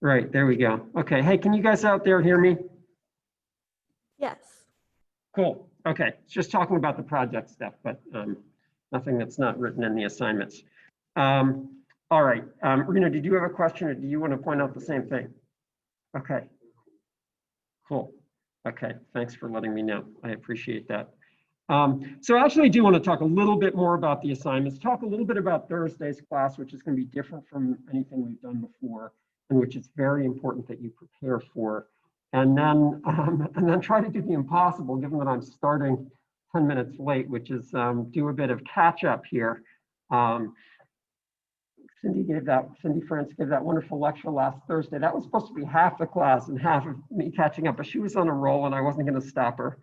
Right, there we go. Okay, hey, can you guys out there hear me? Yes. Cool. Okay, just talking about the project stuff, but nothing that's not written in the assignments. All right, Rena, did you have a question or do you want to point out the same thing? Okay, cool. Okay, thanks for letting me know. I appreciate that. So I actually do want to talk a little bit more about the assignments, talk a little bit about Thursday's class, which is going to be different from anything we've done before, and which is very important that you prepare for. And then try to do the impossible, given that I'm starting 10 minutes late, which is do a bit of catch up here. Cindy France gave that wonderful lecture last Thursday. That was supposed to be half the class and half of me catching up, but she was on a roll and I wasn't going to stop her.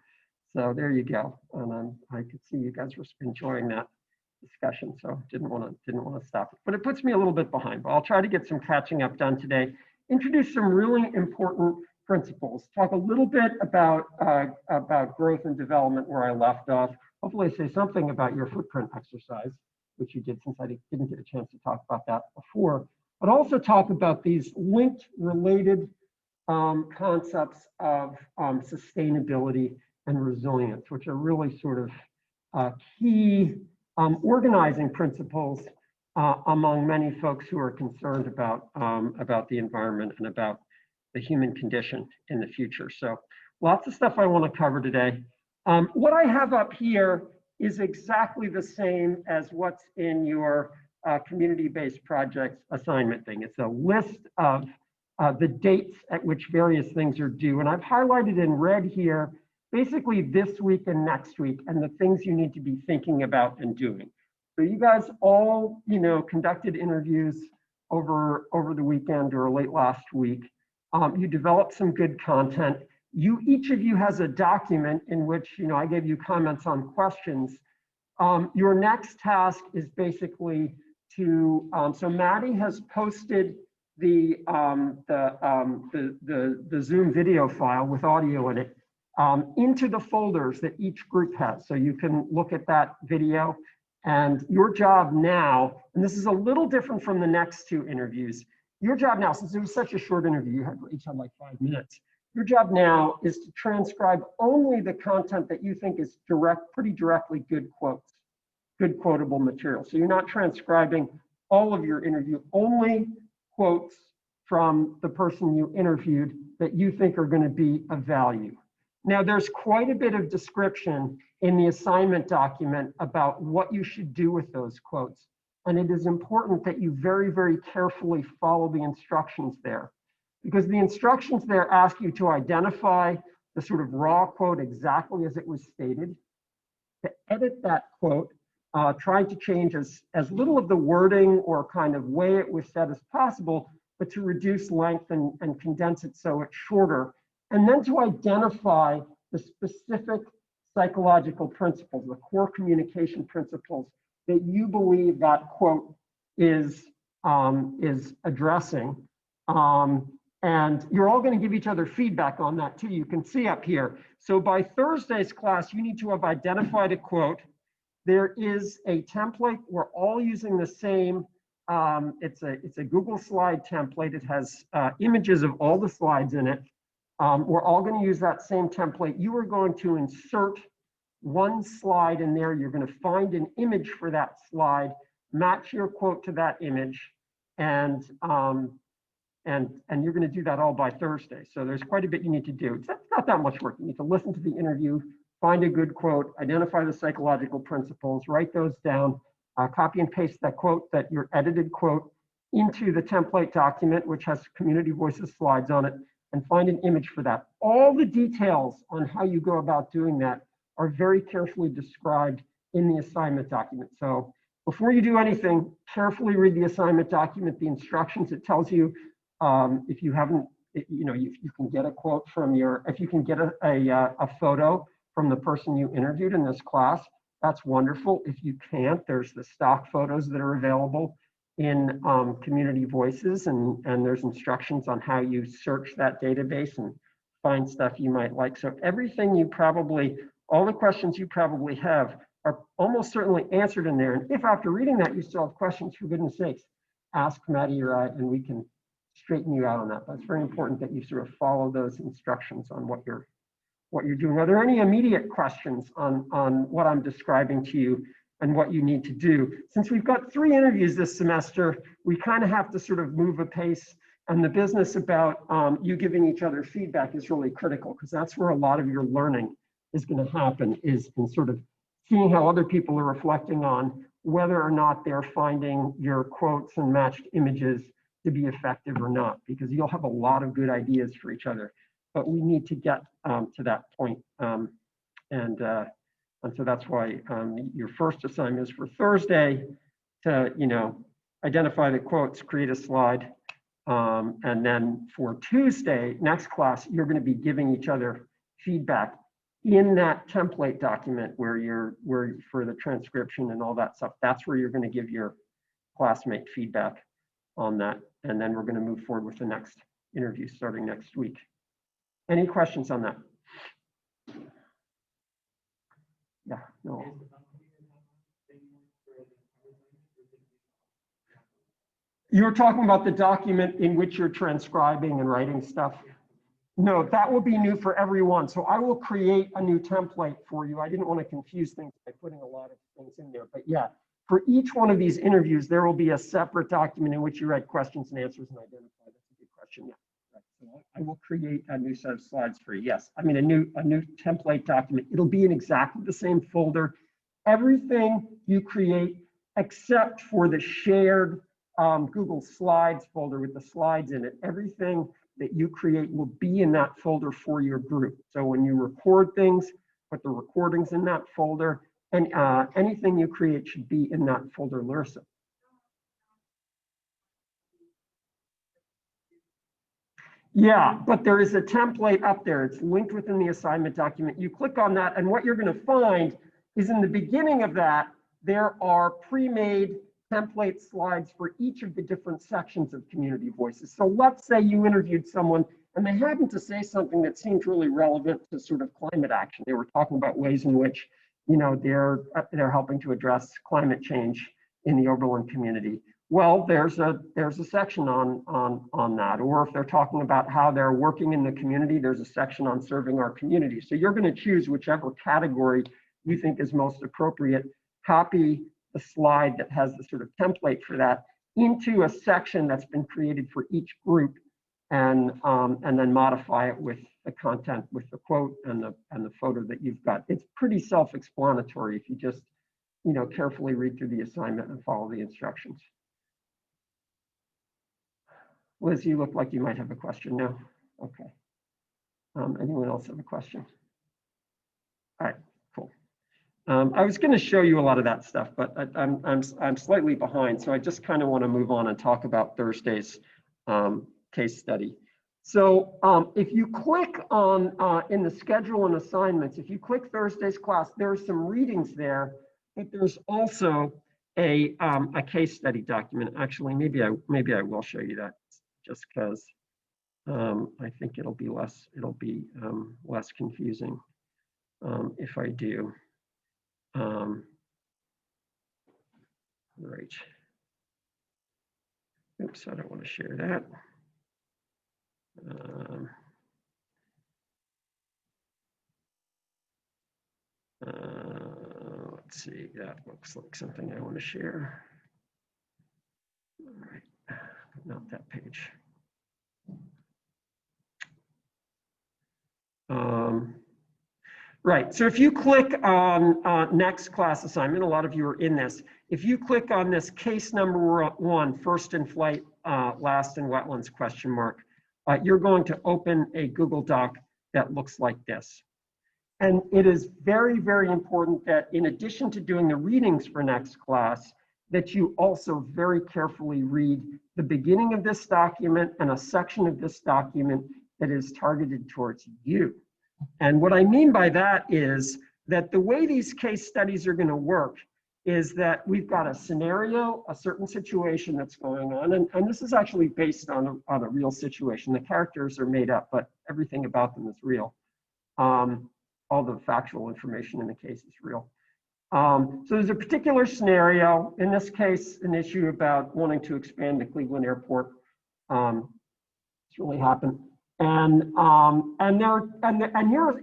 So there you go. And I could see you guys were enjoying that discussion, so didn't want to stop it. But it puts me a little bit behind. But I'll try to get some catching up done today. Introduce some really important principles. Talk a little bit about growth and development where I left off. Hopefully say something about your footprint exercise, which you did since I didn't get a chance to talk about that before. But also talk about these linked, related concepts of sustainability and resilience, which are really sort of key organizing principles among many folks who are concerned about the environment and about the human condition in the future. So lots of stuff I want to cover today. What I have up here is exactly the same as what's in your community-based projects assignment thing. It's a list of the dates at which various things are due. And I've highlighted in red here, basically this week and next week, and the things you need to be thinking about and doing. So you guys all, conducted interviews over the weekend or late last week. You developed some good content. Each of you has a document in which, I gave you comments on questions. Your next task is basically to, so Maddie has posted the Zoom video file with audio in it into the folders that each group has. So you can look at that video, and your job now, and this is a little different from the next two interviews, your job now, since it was such a short interview, you each had like 5 minutes, your job now is to transcribe only the content that you think is pretty directly good quotes, good quotable material. So you're not transcribing all of your interview, only quotes from the person you interviewed that you think are going to be of value. Now, there's quite a bit of description in the assignment document about what you should do with those quotes. And it is important that you very, very carefully follow the instructions there, because the instructions there ask you to identify the sort of raw quote exactly as it was stated, to edit that quote, trying to change as little of the wording or kind of way it was said as possible, but to reduce length and condense it so it's shorter. And then to identify the specific psychological principles, the core communication principles that you believe that quote is addressing. And you're all going to give each other feedback on that too. You can see up here. So by Thursday's class, you need to have identified a quote. There is a template. We're all using the same. It's a Google slide template. It has images of all the slides in it. We're all going to use that same template. You are going to insert one slide in there. You're going to find an image for that slide, match your quote to that image, and you're going to do that all by Thursday. So there's quite a bit you need to do. It's not that much work. You need to listen to the interview, find a good quote, identify the psychological principles, write those down, copy and paste that quote, that your edited quote, into the template document, which has Community Voices slides on it, and find an image for that. All the details on how you go about doing that are very carefully described in the assignment document. So before you do anything, carefully read the assignment document, the instructions. It tells you if you haven't, you can get a quote from if you can get a photo from the person you interviewed in this class, that's wonderful. If you can't, there's the stock photos that are available in Community Voices, and there's instructions on how you search that database and find stuff you might like. So everything all the questions you probably have are almost certainly answered in there. And if after reading that you still have questions, for goodness sakes, ask Maddie or I, and we can straighten you out on that. But it's very important that you sort of follow those instructions on what you're doing. Are there any immediate questions on what I'm describing to you and what you need to do? Since we've got 3 interviews this semester, we kind of have to sort of move apace, and the business about you giving each other feedback is really critical, because that's where a lot of your learning is going to happen, is in sort of seeing how other people are reflecting on whether or not they're finding your quotes and matched images to be effective or not, because you'll have a lot of good ideas for each other. But we need to get to that point. And so that's why your first assignment is for Thursday to, identify the quotes, create a slide. And then for Tuesday, next class, you're going to be giving each other feedback in that template document where for the transcription and all that stuff. That's where you're going to give your classmate feedback on that. And then we're going to move forward with the next interview starting next week. Any questions on that? Yeah, no. You're talking about the document in which you're transcribing and writing stuff? No, that will be new for everyone. So I will create a new template for you. I didn't want to confuse things by putting a lot of things in there, but yeah, for each one of these interviews, there will be a separate document in which you write questions and answers and identify. That's a good question. Yeah. Right. So I will create a new set of slides for you. Yes, I mean a new template document. It'll be in exactly the same folder. Everything you create except for the shared Google Slides folder with the slides in it. Everything that you create will be in that folder for your group. So when you record things, put the recordings in that folder, and anything you create should be in that folder, Larissa. Yeah, but there is a template up there. It's linked within the assignment document. You click on that, and what you're going to find is in the beginning of that, there are pre-made template slides for each of the different sections of community voices. So let's say you interviewed someone and they happened to say something that seemed really relevant to sort of climate action. They were talking about ways in which, they're helping to address climate change in the Oberlin community. Well, there's a section on that. Or if they're talking about how they're working in the community, there's a section on serving our community. So you're going to choose whichever category you think is most appropriate, copy the slide that has the sort of template for that into a section that's been created for each group, and then modify it with the content, with the quote and the photo that you've got. It's pretty self-explanatory if you just carefully read through the assignment and follow the instructions. Liz, you look like you might have a question. No? Okay. Anyone else have a question? All right, cool. I was going to show you a lot of that stuff, but I'm slightly behind, so I just kind of want to move on and talk about Thursday's case study. So if you click on in the schedule and assignments, if you click Thursday's class, there's some readings there, but there's also a case study document. Actually, maybe I will show you that, just because I think it'll be less confusing if I do. Right. Oops, I don't want to share that. Let's see, that looks like something I want to share. All right, not that page. Right, so if you click on next class assignment, a lot of you are in this. If you click on this case number 1, first in flight, last in wetlands question mark, you're going to open a Google Doc that looks like this. And it is very, very important that in addition to doing the readings for next class, that you also very carefully read the beginning of this document and a section of this document that is targeted towards you. And what I mean by that is that the way these case studies are going to work is that we've got a scenario, a certain situation that's going on, and this is actually based on a real situation. The characters are made up, but everything about them is real. All the factual information in the case is real. So there's a particular scenario, in this case, an issue about wanting to expand the Cleveland Airport. It's really happened. And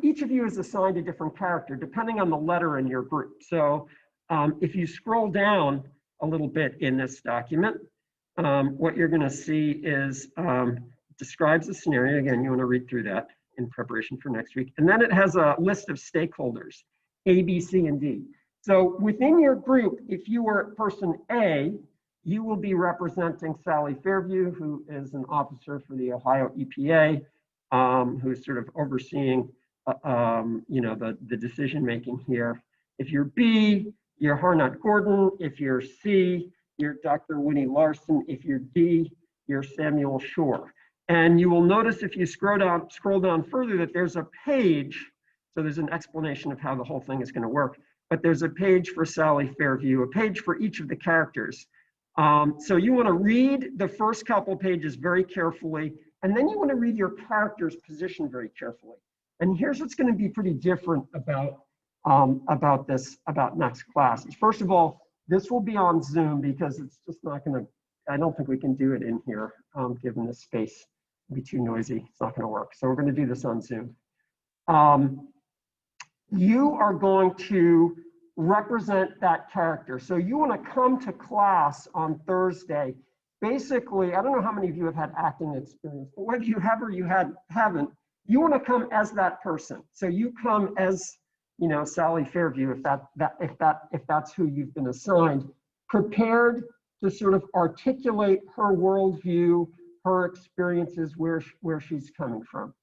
each of you is assigned a different character depending on the letter in your group. So if you scroll down a little bit in this document, what you're going to see is describes the scenario. Again, you want to read through that in preparation for next week. And then it has a list of stakeholders, A, B, C, and D. So within your group, if you were person A, you will be representing Sally Fairview, who is an officer for the Ohio EPA, who's sort of overseeing, the decision making here. If you're B, you're Harnett Gordon. If you're C, you're Dr. Winnie Larson. If you're D, you're Samuel Shore. And you will notice if you scroll down further that there's a page. So there's an explanation of how the whole thing is going to work. But there's a page for Sally Fairview, a page for each of the characters. So you want to read the first couple pages very carefully, and then you want to read your character's position very carefully. And here's what's going to be pretty different about next class. First of all, this will be on Zoom because it's just not going to, I don't think we can do it in here, given this space. It'll be too noisy. It's not going to work. So we're going to do this on Zoom. You are going to represent that character. So you want to come to class on Thursday. Basically, I don't know how many of you have had acting experience, but whether you have or you haven't, you want to come as that person. So you come as, Sally Fairview, if that's who you've been assigned, prepared to sort of articulate her worldview, her experiences, where she's coming from.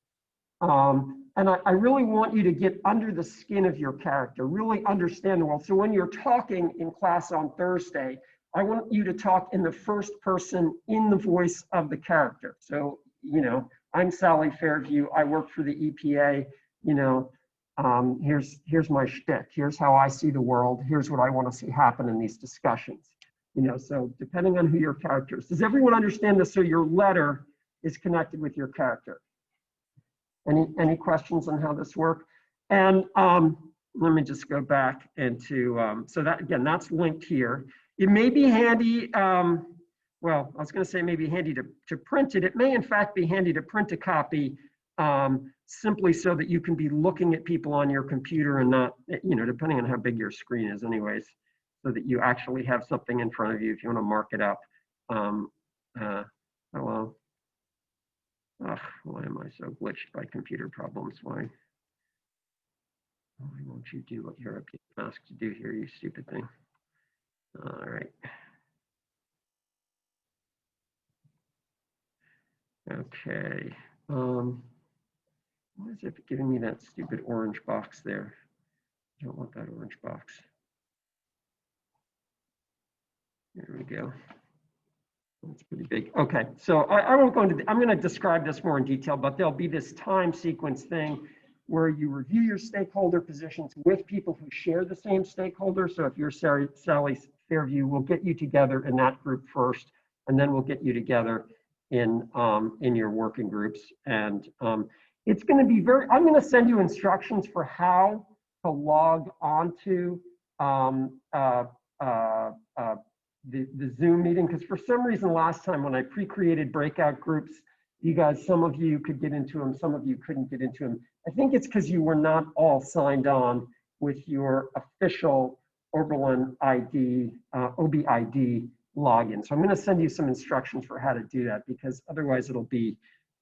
And I really want you to get under the skin of your character, really understand the world. So when you're talking in class on Thursday, I want you to talk in the first person in the voice of the character. So, I'm Sally Fairview. I work for the EPA. Here's my shtick. Here's how I see the world. Here's what I want to see happen in these discussions. So depending on who your character is. Does everyone understand this? So your letter is connected with your character. Any questions on how this works? And let me just go back into, so that again, that's linked here. It may be handy, well, I was going to say maybe handy to print it. It may in fact be handy to print a copy simply so that you can be looking at people on your computer and not, depending on how big your screen is anyways, so that you actually have something in front of you if you want to mark it up. Hello. Ugh, why am I so glitched by computer problems? Why won't you do what you're asked to do here, you stupid thing? All right. Okay. Why is it giving me that stupid orange box there? I don't want that orange box. There we go. That's pretty big. Okay, so I won't go into, I'm going to describe this more in detail, but there'll be this time sequence thing where you review your stakeholder positions with people who share the same stakeholder. So if you're Sally Fairview, we'll get you together in that group first, and then we'll get you together in your working groups. And it's going to be I'm going to send you instructions for how to log onto the Zoom meeting, because for some reason last time when I pre-created breakout groups, you guys, some of you could get into them, some of you couldn't get into them. I think it's because you were not all signed on with your official Oberlin ID, OBID login. So I'm going to send you some instructions for how to do that, because otherwise it'll be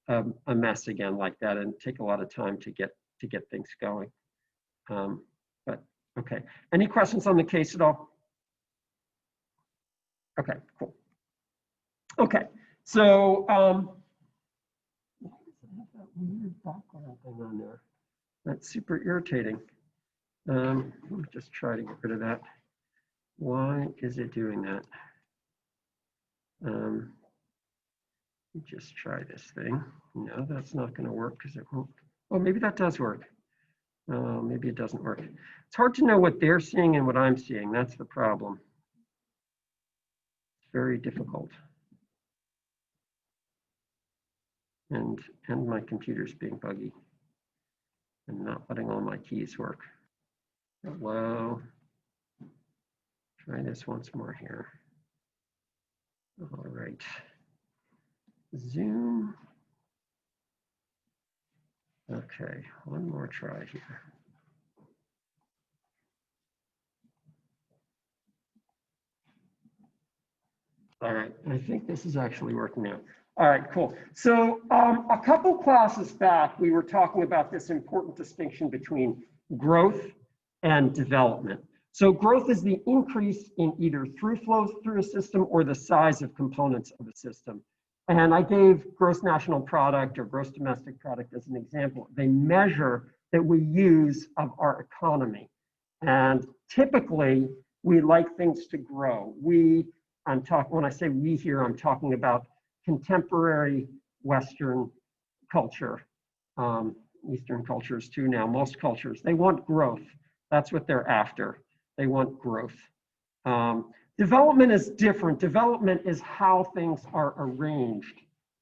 a mess again like that and take a lot of time to get things going. But okay, any questions on the case at all? Okay, cool. Okay, so that weird background thing on there. That's super irritating. Let me just try to get rid of that. Why is it doing that? Let me just try this thing. No, that's not going to work because it won't. Oh, maybe that does work. Maybe it doesn't work. It's hard to know what they're seeing and what I'm seeing. That's the problem. Very difficult. And my computer's being buggy and not letting all my keys work. Hello. Try this once more here. All right. Zoom. Okay, one more try here. All right, I think this is actually working now. All right, cool. So a couple classes back, we were talking about this important distinction between growth and development. So growth is the increase in either through flows through a system or the size of components of a system. And I gave gross national product or gross domestic product as an example. They measure that we use of our economy. And typically, we like things to grow. When I say we here, I'm talking about contemporary Western culture, Eastern cultures too now, most cultures. They want growth. That's what they're after. They want growth. Development is different. Development is how things are arranged.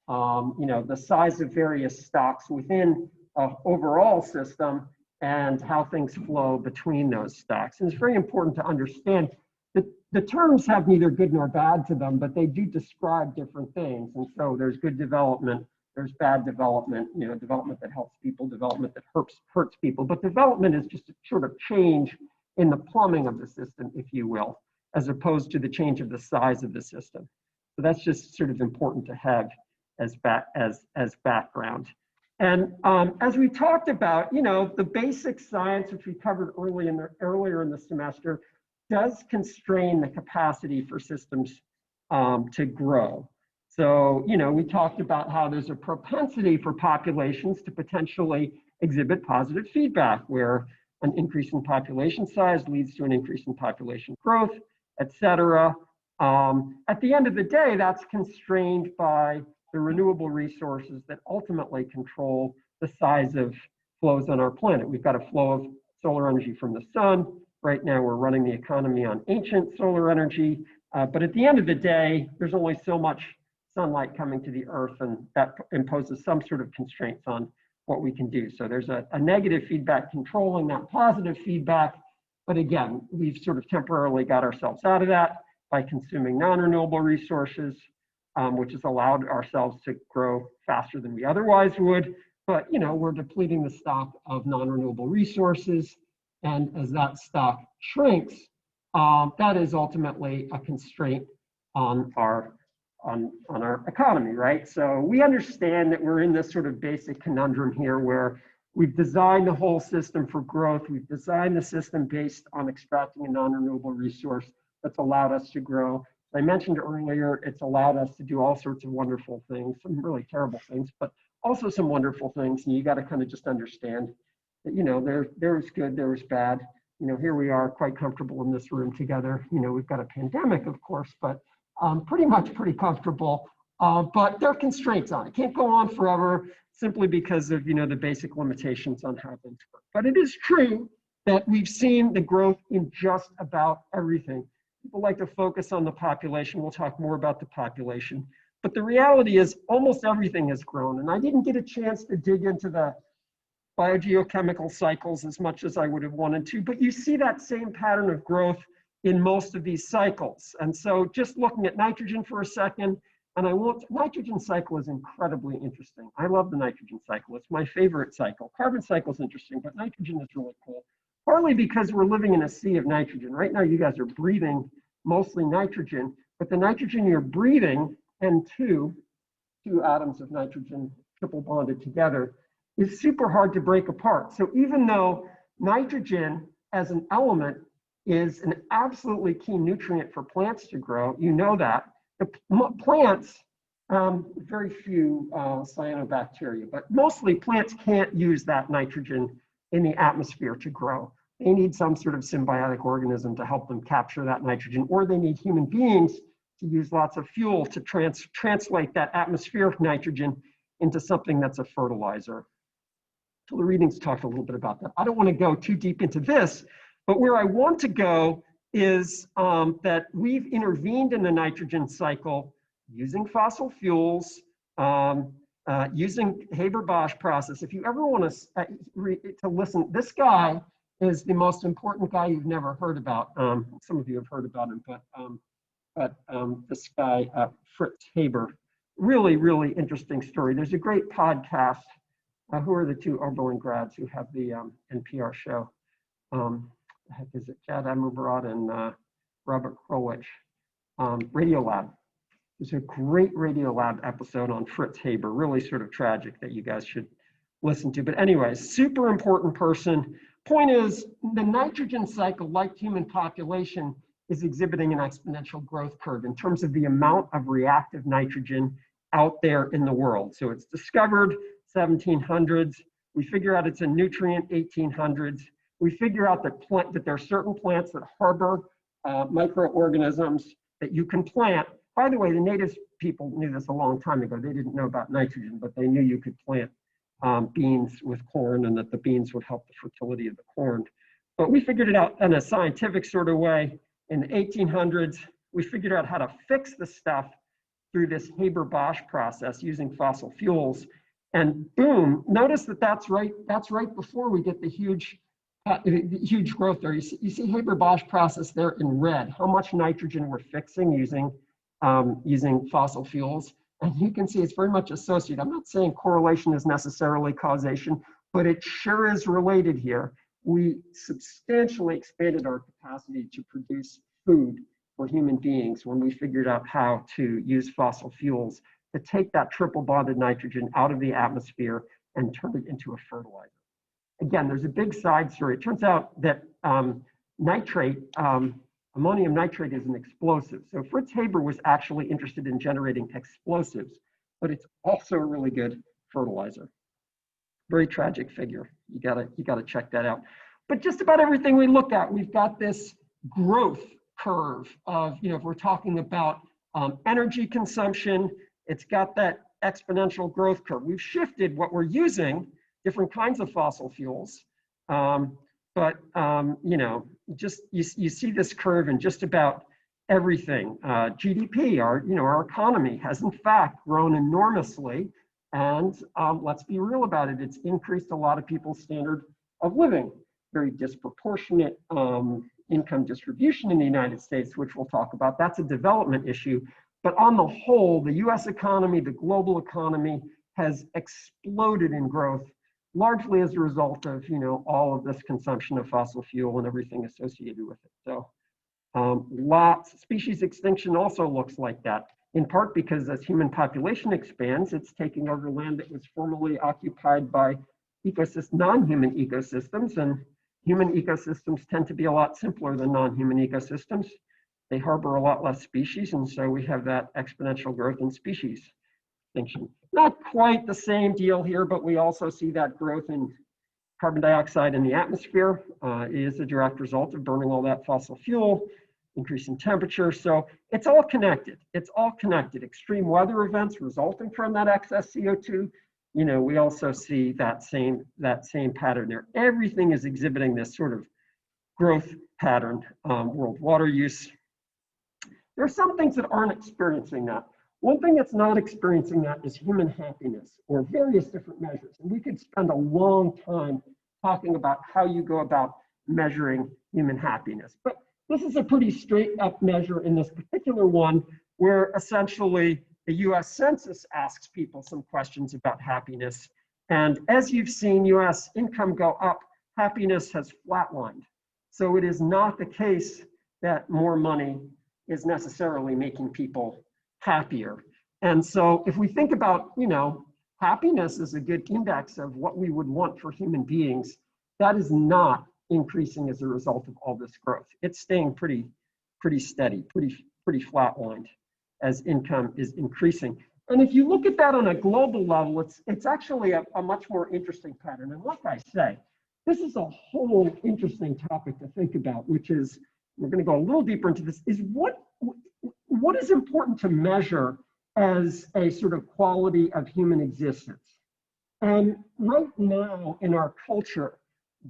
The size of various stocks within an overall system and how things flow between those stocks. And it's very important to understand that the terms have neither good nor bad to them, but they do describe different things. And so there's good development, there's bad development, development that helps people, development that hurts people. But development is just a sort of change in the plumbing of the system, if you will, as opposed to the change of the size of the system. So that's just sort of important to have as background. And as we talked about, the basic science, which we covered earlier in the semester, does constrain the capacity for systems to grow. So, we talked about how there's a propensity for populations to potentially exhibit positive feedback, where an increase in population size leads to an increase in population growth, et cetera. At the end of the day, that's constrained by the renewable resources that ultimately control the size of flows on our planet. We've got a flow of solar energy from the sun. Right now, we're running the economy on ancient solar energy. But at the end of the day, there's only so much sunlight coming to the earth, and that imposes some sort of constraints on what we can do. So there's a negative feedback controlling that positive feedback. But again, we've sort of temporarily got ourselves out of that by consuming non-renewable resources, which has allowed ourselves to grow faster than we otherwise would. But we're depleting the stock of non-renewable resources. And as that stock shrinks, that is ultimately a constraint on our economy, right? So we understand that we're in this sort of basic conundrum here where we've designed the whole system for growth. We've designed the system based on extracting a non-renewable resource that's allowed us to grow. As I mentioned earlier, it's allowed us to do all sorts of wonderful things, some really terrible things, but also some wonderful things. And you got to kind of just understand that, there was good, there was bad. Here we are quite comfortable in this room together. We've got a pandemic, of course, but pretty comfortable. But there are constraints on it. Can't go on forever simply because of, the basic limitations on how things work. But it is true that we've seen the growth in just about everything. People like to focus on the population. We'll talk more about the population. But the reality is almost everything has grown. And I didn't get a chance to dig into the biogeochemical cycles as much as I would have wanted to, but you see that same pattern of growth in most of these cycles. And so just looking at nitrogen for a second, nitrogen cycle is incredibly interesting. I love the nitrogen cycle. It's my favorite cycle. Carbon cycle is interesting, but nitrogen is really cool. Partly because we're living in a sea of nitrogen. Right now, you guys are breathing mostly nitrogen, but the nitrogen you're breathing, N2, two atoms of nitrogen triple bonded together, is super hard to break apart. So even though nitrogen as an element is an absolutely key nutrient for plants to grow, that, the plants, very few cyanobacteria, but mostly plants can't use that nitrogen in the atmosphere to grow. They need some sort of symbiotic organism to help them capture that nitrogen, or they need human beings to use lots of fuel to translate that atmospheric nitrogen into something that's a fertilizer. So the readings talked a little bit about that. I don't want to go too deep into this, but where I want to go is that we've intervened in the nitrogen cycle using fossil fuels, using Haber-Bosch process. If you ever want to listen, this guy is the most important guy you've never heard about. Some of you have heard about him, but this guy, Fritz Haber, really, really interesting story. There's a great podcast Who are the two Oberlin grads who have the NPR show? The heck is it? Jad Amubarat and Robert Krulwich. Radiolab. There's a great Radiolab episode on Fritz Haber, really sort of tragic, that you guys should listen to. But anyway, super important person. Point is, the nitrogen cycle, like human population, is exhibiting an exponential growth curve in terms of the amount of reactive nitrogen out there in the world. So it's discovered 1700s. We figure out it's a nutrient 1800s. We figure out that there are certain plants that harbor microorganisms that you can plant. By the way, the native people knew this a long time ago. They didn't know about nitrogen, but they knew you could plant beans with corn and that the beans would help the fertility of the corn. But we figured it out in a scientific sort of way. In the 1800s, we figured out how to fix the stuff through this Haber-Bosch process using fossil fuels. And boom, notice that that's right before we get the huge growth there. You see Haber-Bosch process there in red, how much nitrogen we're fixing using fossil fuels. And you can see it's very much associated. I'm not saying correlation is necessarily causation, but it sure is related here. We substantially expanded our capacity to produce food for human beings when we figured out how to use fossil fuels to take that triple bonded nitrogen out of the atmosphere and turn it into a fertilizer. Again, there's a big side story. It turns out that ammonium nitrate is an explosive. So Fritz Haber was actually interested in generating explosives, but it's also a really good fertilizer. Very tragic figure. You gotta check that out. But just about everything we look at, we've got this growth curve of, if we're talking about energy consumption, it's got that exponential growth curve. We've shifted what we're using, different kinds of fossil fuels. You see this curve in just about everything. GDP, our economy has in fact grown enormously. And let's be real about it, it's increased a lot of people's standard of living. Very disproportionate income distribution in the United States, which we'll talk about. That's a development issue. But on the whole, the US economy, the global economy has exploded in growth, largely as a result of all of this consumption of fossil fuel and everything associated with it. So species extinction also looks like that, in part because as human population expands, it's taking over land that was formerly occupied by non-human ecosystems, and human ecosystems tend to be a lot simpler than non-human ecosystems. They harbor a lot less species, and so we have that exponential growth in species extinction. Not quite the same deal here, but we also see that growth in carbon dioxide in the atmosphere is a direct result of burning all that fossil fuel, increase in temperature. So it's all connected. It's all connected. Extreme weather events resulting from that excess CO2. We also see that same pattern there. Everything is exhibiting this sort of growth pattern. World water use. There are some things that aren't experiencing that. One thing that's not experiencing that is human happiness, or various different measures. And we could spend a long time talking about how you go about measuring human happiness. But this is a pretty straight up measure in this particular one, where essentially the US Census asks people some questions about happiness. And as you've seen US income go up, happiness has flatlined. So it is not the case that more money is necessarily making people happier. And so if we think about, happiness is a good index of what we would want for human beings, that is not increasing as a result of all this growth. It's staying pretty steady, pretty flatlined as income is increasing. And if you look at that on a global level, it's actually a much more interesting pattern. And like I say, this is a whole interesting topic to think about, which is, we're going to go a little deeper into this, is what is important to measure as a sort of quality of human existence? And right now in our culture,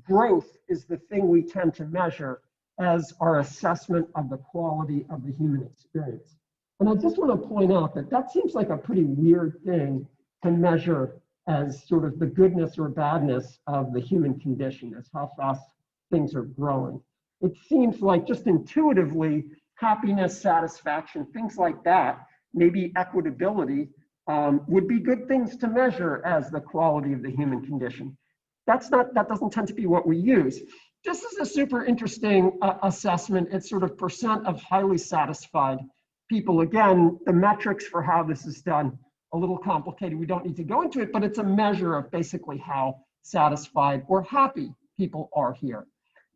growth is the thing we tend to measure as our assessment of the quality of the human experience. And I just want to point out that seems like a pretty weird thing to measure as sort of the goodness or badness of the human condition, as how fast things are growing. It seems like just intuitively, happiness, satisfaction, things like that, maybe equitability, would be good things to measure as the quality of the human condition. That doesn't tend to be what we use. This is a super interesting assessment. It's sort of percent of highly satisfied people. Again, the metrics for how this is done, a little complicated. We don't need to go into it, but it's a measure of basically how satisfied or happy people are here.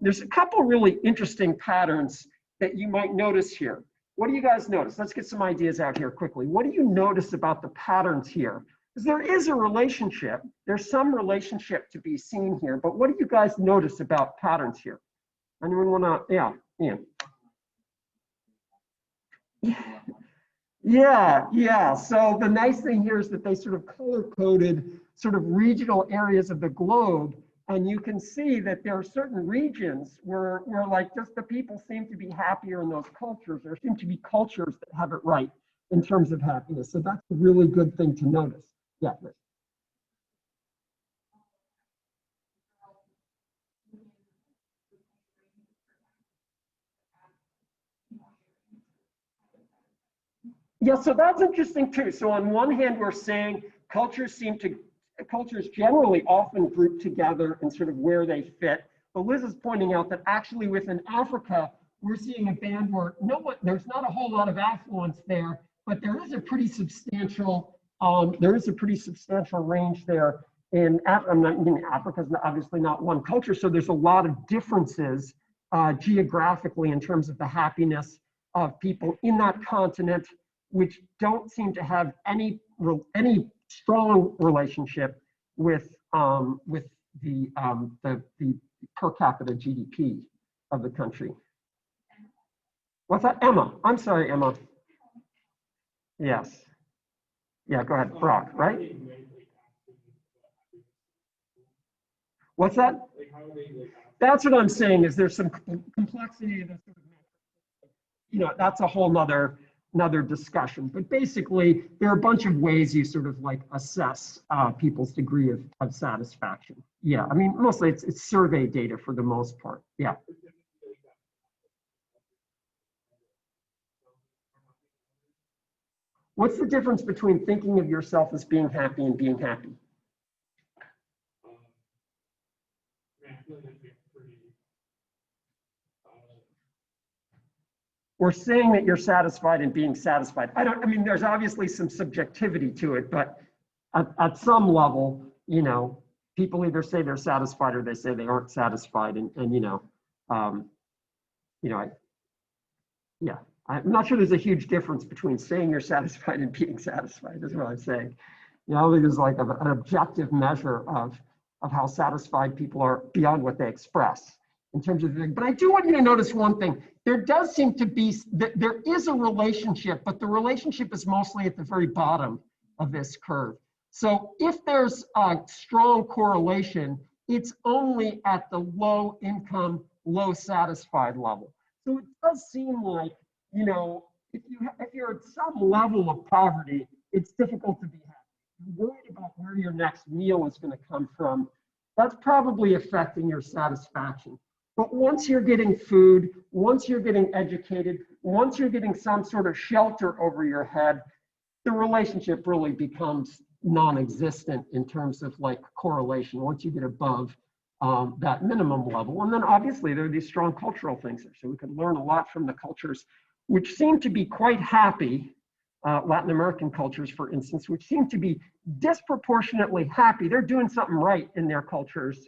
There's a couple really interesting patterns that you might notice here. What do you guys notice? Let's get some ideas out here quickly. What do you notice about the patterns here? Because there is a relationship. There's some relationship to be seen here, but what do you guys notice about patterns here? Anyone wanna, yeah, Ian. Yeah. So the nice thing here is that they sort of color-coded sort of regional areas of the globe. And you can see that there are certain regions where like just the people seem to be happier in those cultures. There seem to be cultures that have it right in terms of happiness. So that's a really good thing to notice. Yeah. Yeah, so that's interesting too. So on one hand, we're saying cultures generally often group together and sort of where they fit. But Liz is pointing out that actually within Africa, we're seeing a band where there's not a whole lot of affluence there, but there is a pretty substantial range there. In Africa is obviously not one culture, so there's a lot of differences geographically in terms of the happiness of people in that continent, which don't seem to have any strong relationship with the per capita GDP of the country. What's that, Emma? I'm sorry, Emma. Yes. Yeah, go ahead, Brock. Right? What's that? That's what I'm saying. Is there's some complexity in this? That's a whole nother discussion. But basically, there are a bunch of ways you sort of like assess people's degree of satisfaction. Yeah, I mean, mostly it's survey data for the most part. Yeah. What's the difference between thinking of yourself as being happy and being happy? Or saying that you're satisfied and being satisfied. I mean, there's obviously some subjectivity to it, but at some level, people either say they're satisfied or they say they aren't satisfied. I'm not sure there's a huge difference between saying you're satisfied and being satisfied, is what I'm saying. I think there's like an objective measure of how satisfied people are beyond what they express in terms of the thing. But I do want you to notice one thing. There does seem to be, there is a relationship, but the relationship is mostly at the very bottom of this curve. So if there's a strong correlation, it's only at the low income, low satisfied level. So it does seem like, if you're at some level of poverty, it's difficult to be happy. You're worried about where your next meal is going to come from. That's probably affecting your satisfaction. But once you're getting food, once you're getting educated, once you're getting some sort of shelter over your head, the relationship really becomes non-existent in terms of like correlation once you get above that minimum level. And then obviously there are these strong cultural things there. So we can learn a lot from the cultures which seem to be quite happy, Latin American cultures, for instance, which seem to be disproportionately happy. They're doing something right in their cultures,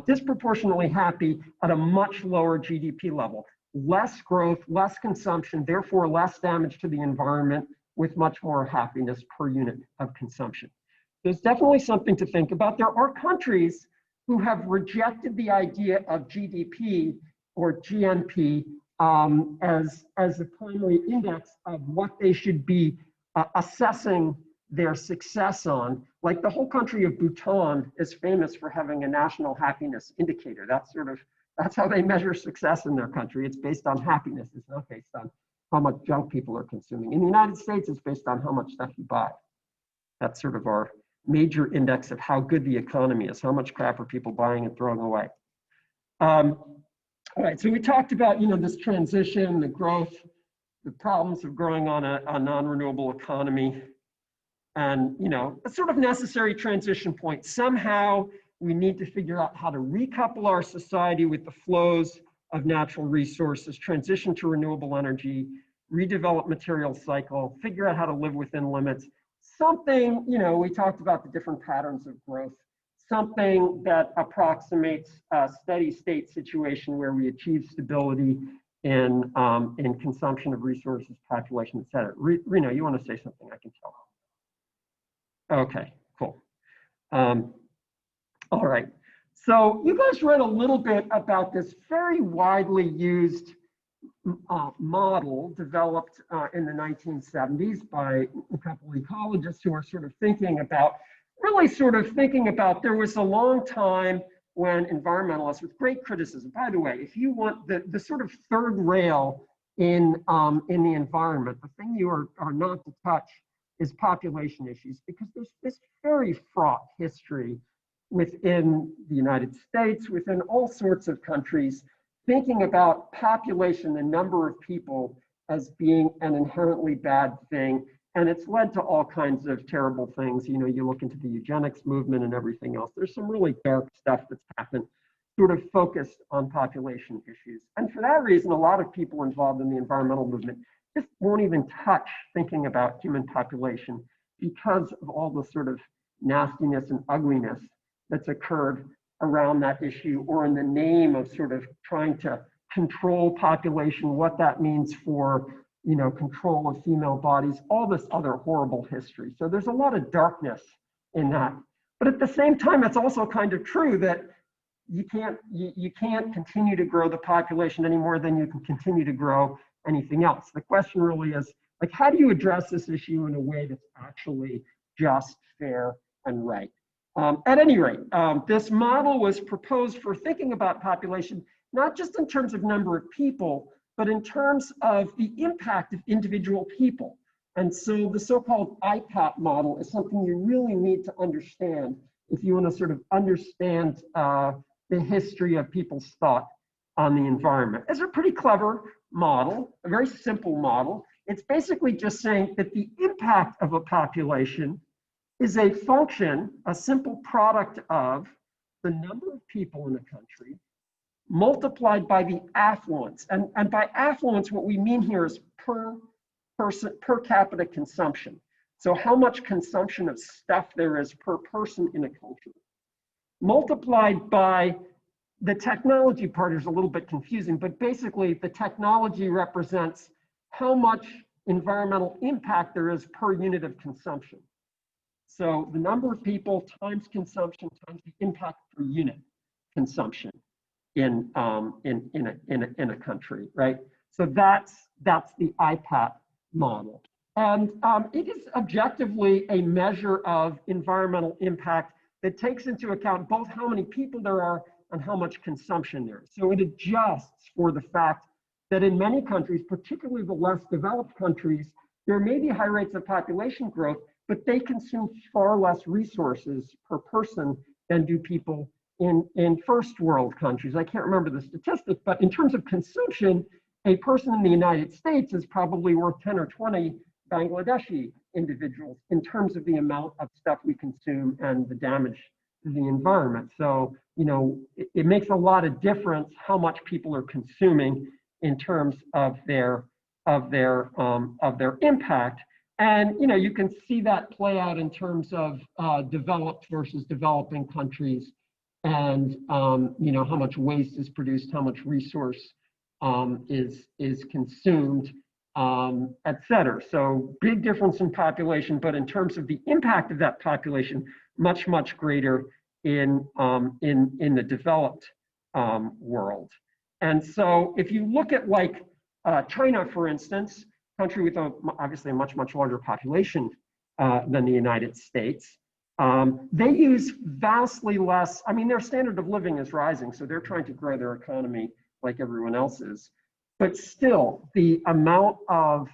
disproportionately happy at a much lower GDP level. Less growth, less consumption, therefore less damage to the environment with much more happiness per unit of consumption. There's definitely something to think about. There are countries who have rejected the idea of GDP or GNP as a primary index of what they should be assessing their success on. Like the whole country of Bhutan is famous for having a national happiness indicator. That's how they measure success in their country. It's based on happiness. It's not based on how much junk people are consuming. In the United States, it's based on how much stuff you buy. That's sort of our major index of how good the economy is. How much crap are people buying and throwing away? All right, so we talked about this transition, the growth, the problems of growing on a non-renewable economy. And, a sort of necessary transition point. Somehow we need to figure out how to recouple our society with the flows of natural resources, transition to renewable energy, redevelop material cycle, figure out how to live within limits. Something, we talked about the different patterns of growth, something that approximates a steady state situation where we achieve stability in consumption of resources, population, et cetera. Reno, you want to say something? I can tell. Okay, cool. All right. So you guys read a little bit about this very widely used model developed in the 1970s by a couple of ecologists who are sort of thinking about, there was a long time when environmentalists, with great criticism, by the way, if you want the sort of third rail in the environment, the thing you are not to touch is population issues, because there's this very fraught history within the United States, within all sorts of countries, thinking about population, the number of people, as being an inherently bad thing. And it's led to all kinds of terrible things. You look into the eugenics movement and everything else. There's some really dark stuff that's happened, sort of focused on population issues. And for that reason, a lot of people involved in the environmental movement just won't even touch thinking about human population because of all the sort of nastiness and ugliness that's occurred around that issue, or in the name of sort of trying to control population, what that means for, control of female bodies, all this other horrible history. So there's a lot of darkness in that. But at the same time, it's also kind of true that you can't continue to grow the population any more than you can continue to grow anything else. The question really is, like, how do you address this issue in a way that's actually just, fair, and right? At any rate, this model was proposed for thinking about population, not just in terms of number of people, but in terms of the impact of individual people. And so the so-called IPAT model is something you really need to understand if you want to sort of understand the history of people's thought on the environment. It's a pretty clever model, a very simple model. It's basically just saying that the impact of a population is a function, a simple product of the number of people in a country multiplied by the affluence. And by affluence, what we mean here is per capita consumption. So how much consumption of stuff there is per person in a country, multiplied by the technology part is a little bit confusing, but basically the technology represents how much environmental impact there is per unit of consumption. So the number of people times consumption times the impact per unit consumption in a country, right? So that's the IPAT model. And it is objectively a measure of environmental impact that takes into account both how many people there are and how much consumption there is. So it adjusts for the fact that in many countries, particularly the less developed countries, there may be high rates of population growth, but they consume far less resources per person than do people in first world countries. I can't remember the statistic, but in terms of consumption, a person in the United States is probably worth 10 or 20 Bangladeshi individuals in terms of the amount of stuff we consume and the damage to the environment. So, it makes a lot of difference how much people are consuming in terms of their impact. And you can see that play out in terms of developed versus developing countries, and how much waste is produced, how much resource is consumed, et cetera. So big difference in population, but in terms of the impact of that population, much greater in the developed world. And so if you look at like China, for instance, country with obviously a much larger population than the United States, they use vastly less. I mean, their standard of living is rising, so they're trying to grow their economy like everyone else is. But still, the amount of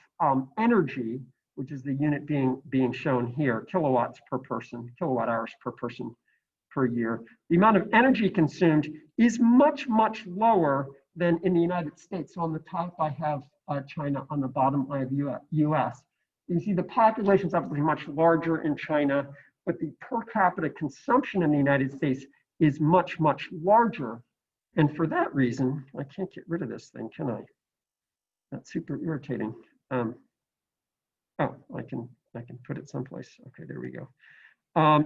energy, which is the unit being shown here, kilowatts per person, kilowatt hours per person per year, the amount of energy consumed is much lower than in the United States. So on the top, I have China. On the bottom, I have US. You see the population is obviously much larger in China, but the per capita consumption in the United States is much, much larger. And for that reason, I can't get rid of this thing, can I? That's super irritating. Oh, I can put it someplace. Okay, there we go.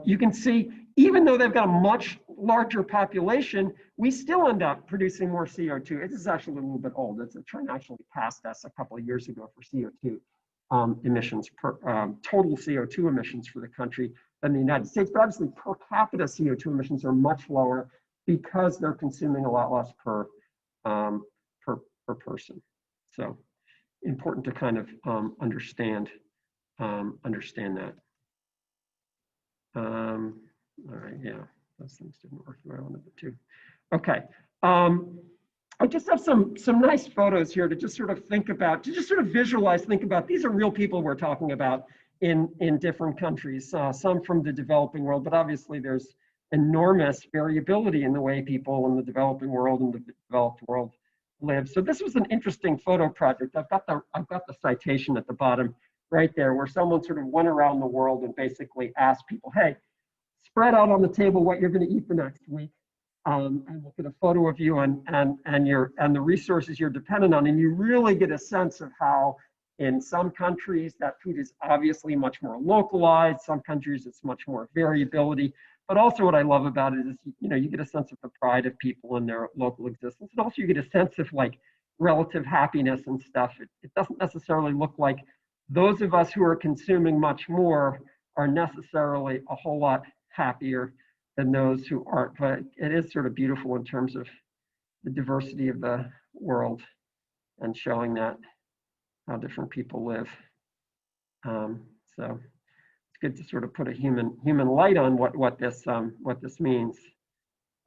You can see, even though they've got a much larger population, we still end up producing more CO2. This is actually a little bit old. China actually passed us a couple of years ago for CO2 emissions, total CO2 emissions for the country than the United States. But obviously, per capita CO2 emissions are much lower because they're consuming a lot less per person. So important to kind of understand that. All right, yeah, those things didn't work the way I wanted them to. Okay, I just have some nice photos here to just sort of think about, to just sort of visualize, think about, these are real people we're talking about in different countries, some from the developing world, but obviously there's enormous variability in the way people in the developing world and the developed world live. So this was an interesting photo project. I've got the citation at the bottom right there, where someone sort of went around the world and basically asked people, hey, spread out on the table what you're going to eat the next week, and look at a photo of you and the resources you're dependent on, and you really get a sense of how in some countries that food is obviously much more localized, some countries it's much more variability, but also what I love about it is, you get a sense of the pride of people in their local existence, and also you get a sense of like relative happiness and stuff. It doesn't necessarily look like those of us who are consuming much more are necessarily a whole lot happier than those who aren't, but it is sort of beautiful in terms of the diversity of the world and showing that how different people live. So it's good to sort of put a human light on what this means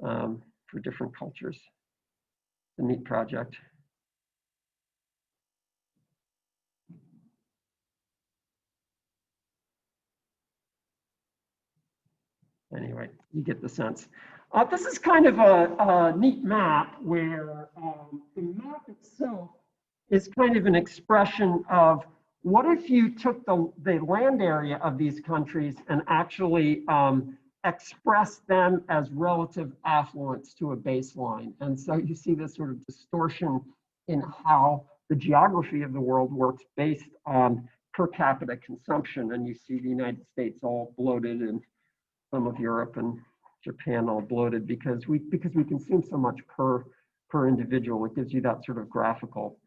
for different cultures. It's a neat project. Anyway, you get the sense. This is kind of a neat map where the map itself is kind of an expression of what if you took the land area of these countries and actually expressed them as relative affluence to a baseline. And so you see this sort of distortion in how the geography of the world works based on per capita consumption. And you see the United States all bloated and some of Europe and Japan all bloated because we consume so much per individual. It gives you that sort of graphical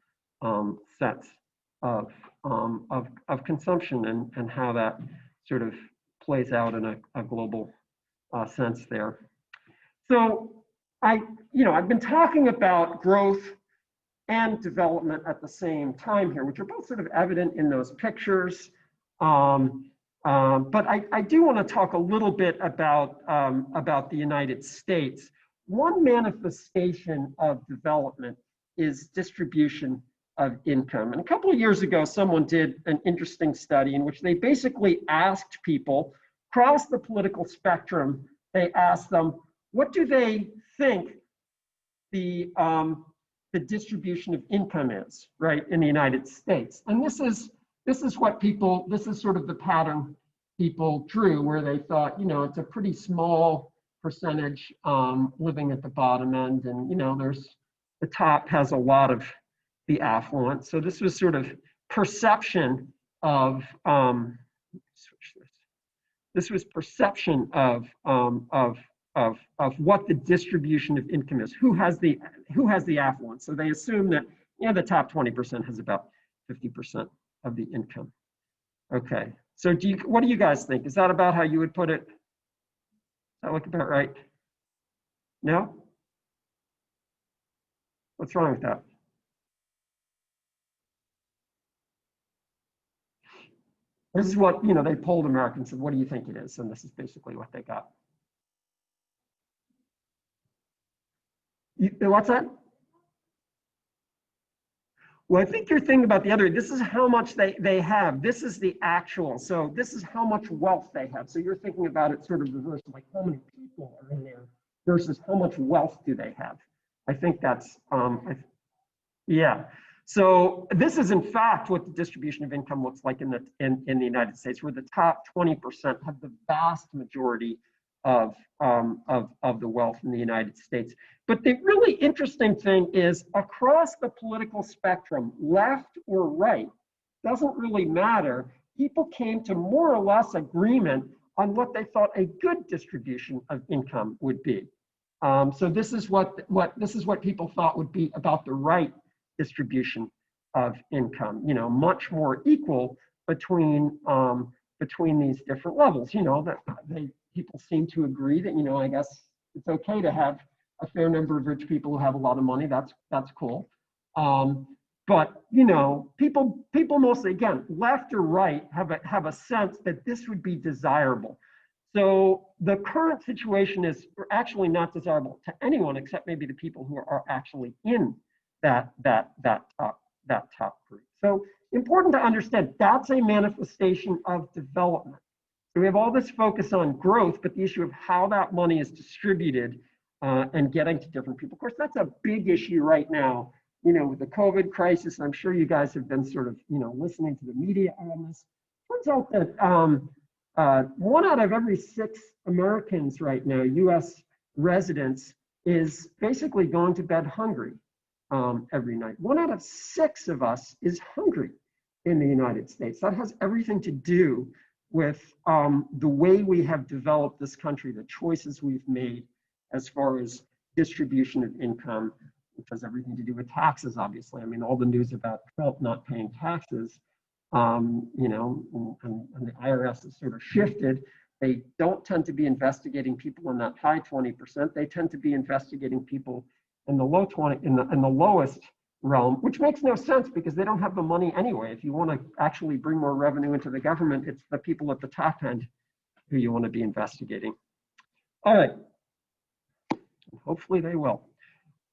sense of consumption and how that sort of plays out in a global sense there. So I've been talking about growth and development at the same time here, which are both sort of evident in those pictures. But I do want to talk a little bit about the United States. One manifestation of development is distribution of income. And a couple of years ago, someone did an interesting study in which they basically asked people across the political spectrum, they asked them, what do they think the distribution of income is, right, in the United States? And this is sort of the pattern people drew, where they thought, it's a pretty small percentage living at the bottom end, and the top has a lot of the affluent. So this was sort of perception of this was perception of what the distribution of income is. Who has the affluence? So they assume that the top 20% has about 50% of the income. Okay, so what do you guys think? Is that about how you would put it? Does that look about right? No? What's wrong with that? This is what, they polled Americans and said, what do you think it is? And this is basically what they got. What's that? Well, I think you're thinking about the other, this is how much they have. This is the actual, so this is how much wealth they have. So you're thinking about it sort of reverse, like how many people are in there versus how much wealth do they have. I think that's, yeah. So this is in fact what the distribution of income looks like in the United States, where the top 20% have the vast majority of the wealth in the United States. But the really interesting thing is across the political spectrum, left or right, doesn't really matter. People came to more or less agreement on what they thought a good distribution of income would be. So this is what people thought would be about the right distribution of income. You know, much more equal between these different levels. You know, that people seem to agree that, you know, I guess it's okay to have a fair number of rich people who have a lot of money. That's cool. But you know, people mostly, again, left or right, have a sense that this would be desirable. So the current situation is actually not desirable to anyone except maybe the people who are actually in that top group. So important to understand that's a manifestation of development. So we have all this focus on growth, but the issue of how that money is distributed and getting to different people. Of course, that's a big issue right now, you know, with the COVID crisis. I'm sure you guys have been sort of, you know, listening to the media on this. Turns out that 1 out of every 6 Americans right now, US residents, is basically going to bed hungry every night. 1 out of 6 of us is hungry in the United States. That has everything to do with the way we have developed this country, the choices we've made as far as distribution of income, which has everything to do with taxes, obviously. I mean, all the news about Trump not paying taxes, you know, and the IRS has sort of shifted. They don't tend to be investigating people in that high 20%. They tend to be investigating people in the low 20, in the lowest realm, which makes no sense because they don't have the money anyway. If you want to actually bring more revenue into the government, it's the people at the top end who you want to be investigating. All right. Hopefully they will.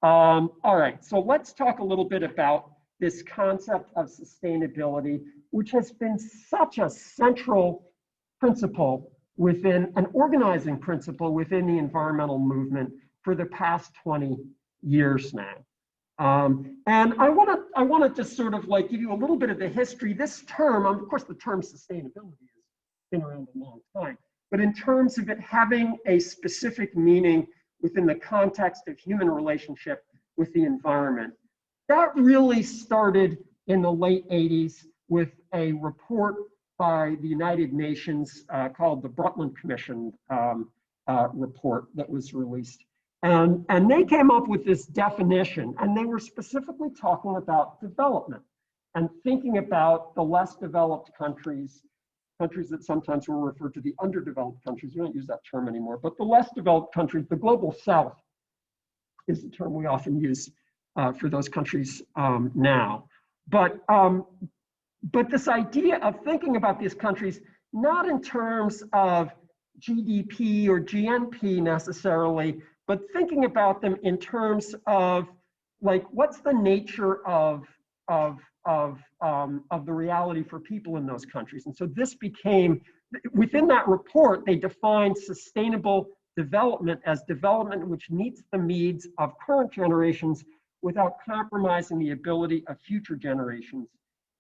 All right, so let's talk a little bit about this concept of sustainability, which has been such a central principle within an organizing principle within the environmental movement for the past 20 years now. And I want to just sort of like give you a little bit of the history. This term, of course, the term sustainability has been around a long time, but in terms of it having a specific meaning within the context of human relationship with the environment, that really started in the late 80s with a report by the United Nations called the Brundtland Commission report that was released. And they came up with this definition, and they were specifically talking about development and thinking about the less developed countries that sometimes were referred to the underdeveloped countries. We don't use that term anymore, but the less developed countries, the global south is the term we often use for those countries now. But this idea of thinking about these countries, not in terms of GDP or GNP necessarily, but thinking about them in terms of like, what's the nature of the reality for people in those countries. And so this became, within that report, they defined sustainable development as development which meets the needs of current generations without compromising the ability of future generations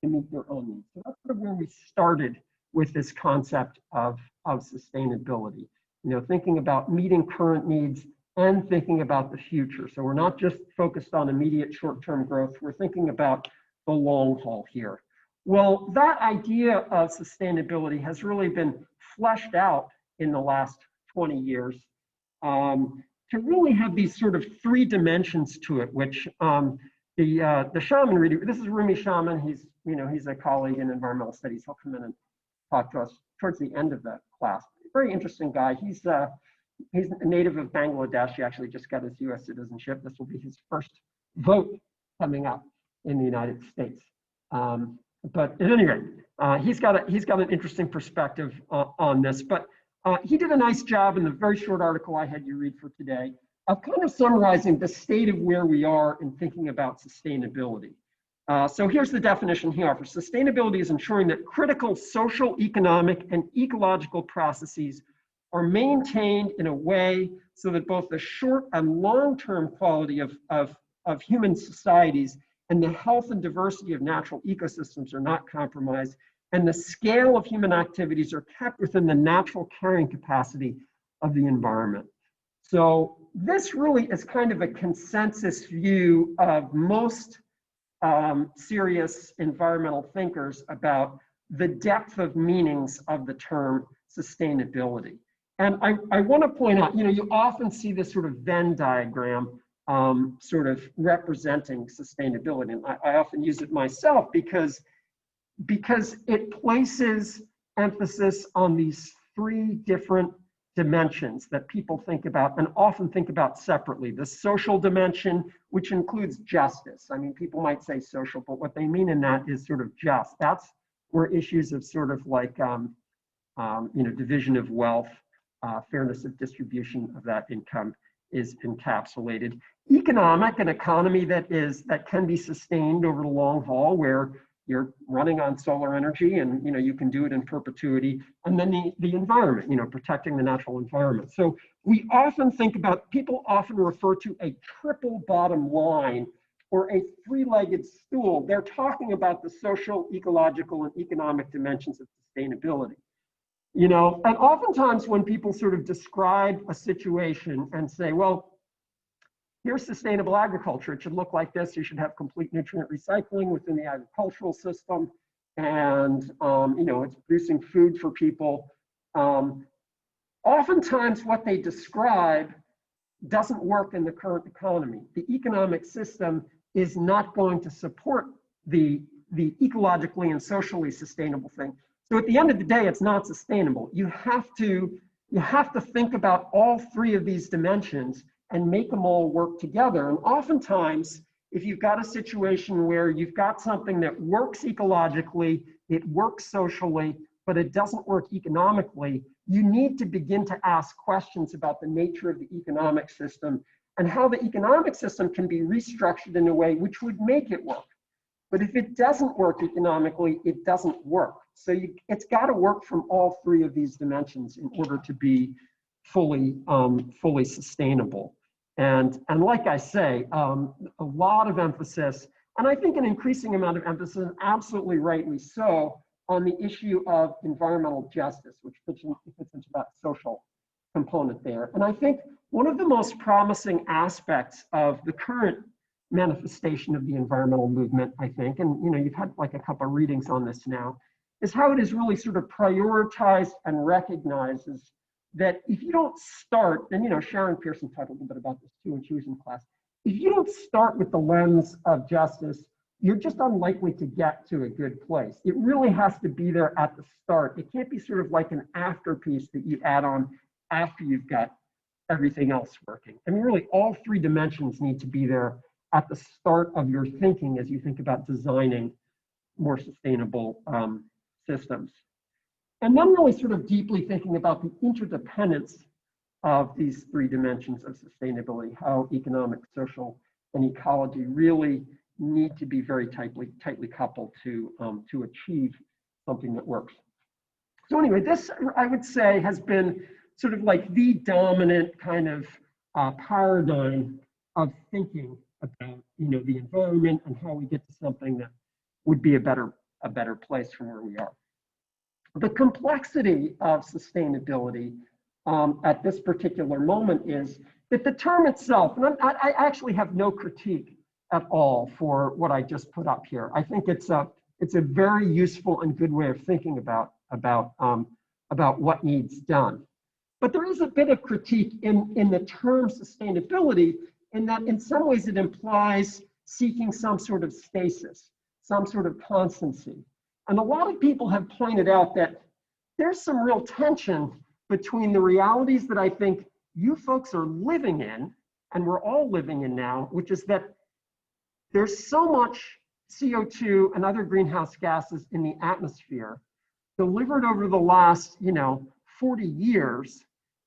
to meet their own needs. So that's sort of where we started with this concept of sustainability. You know, thinking about meeting current needs and thinking about the future. So we're not just focused on immediate short-term growth, we're thinking about the long haul here. Well, that idea of sustainability has really been fleshed out in the last 20 years to really have these sort of 3 dimensions to it, which the shaman reader, this is Rumi Shaman, he's a colleague in environmental studies. He'll come in and talk to us towards the end of the class. Very interesting guy. He's a native of Bangladesh. He actually just got his US citizenship. This will be his first vote coming up in the United States. But at any rate, he's got an interesting perspective on this. But he did a nice job in the very short article I had you read for today of kind of summarizing the state of where we are in thinking about sustainability. So here's the definition he offers. Sustainability is ensuring that critical social, economic, and ecological processes are maintained in a way so that both the short and long-term quality of human societies and the health and diversity of natural ecosystems are not compromised, and the scale of human activities are kept within the natural carrying capacity of the environment. So this really is kind of a consensus view of most serious environmental thinkers about the depth of meanings of the term sustainability. And I want to point out, you often see this sort of Venn diagram sort of representing sustainability. And I often use it myself because it places emphasis on these three different dimensions that people think about and often think about separately. The social dimension, which includes justice. I mean, people might say social, but what they mean in that is sort of just. That's where issues of sort of like, division of wealth, fairness of distribution of that income is encapsulated. Economic, an economy that can be sustained over the long haul, where you're running on solar energy and you can do it in perpetuity. And then the environment, protecting the natural environment. So we often think about, people often refer to a triple bottom line or a three-legged stool. They're talking about the social, ecological, and economic dimensions of sustainability. And oftentimes when people sort of describe a situation and say, well, here's sustainable agriculture. It should look like this. You should have complete nutrient recycling within the agricultural system. And, it's producing food for people. Oftentimes what they describe doesn't work in the current economy. The economic system is not going to support the ecologically and socially sustainable thing. So at the end of the day, it's not sustainable. You have to think about all three of these dimensions and make them all work together. And oftentimes, if you've got a situation where you've got something that works ecologically, it works socially, but it doesn't work economically, you need to begin to ask questions about the nature of the economic system and how the economic system can be restructured in a way which would make it work. But if it doesn't work economically, it doesn't work. So it's got to work from all three of these dimensions in order to be fully sustainable. And like I say, a lot of emphasis, and I think an increasing amount of emphasis, and absolutely rightly so, on the issue of environmental justice, which fits into that social component there. And I think one of the most promising aspects of the current manifestation of the environmental movement, I think, and you've had like a couple of readings on this now, is how it is really sort of prioritized and recognizes that if you don't start, and Sharon Pearson talked a little bit about this too when she was in class, if you don't start with the lens of justice, you're just unlikely to get to a good place. It really has to be there at the start. It can't be sort of like an afterpiece that you add on after you've got everything else working. I mean, really all three dimensions need to be there at the start of your thinking as you think about designing more sustainable systems. And then really sort of deeply thinking about the interdependence of these three dimensions of sustainability, how economic, social, and ecology really need to be very tightly coupled to achieve something that works. So anyway, this, I would say, has been sort of like the dominant kind of paradigm of thinking about the environment and how we get to something that would be a better place from where we are. The complexity of sustainability at this particular moment is that the term itself, and I actually have no critique at all for what I just put up here. I think it's a very useful and good way of thinking about what needs done. But there is a bit of critique in the term sustainability, in that in some ways it implies seeking some sort of stasis, some sort of constancy. And a lot of people have pointed out that there's some real tension between the realities that I think you folks are living in, and we're all living in now, which is that there's so much CO2 and other greenhouse gases in the atmosphere delivered over the last 40 years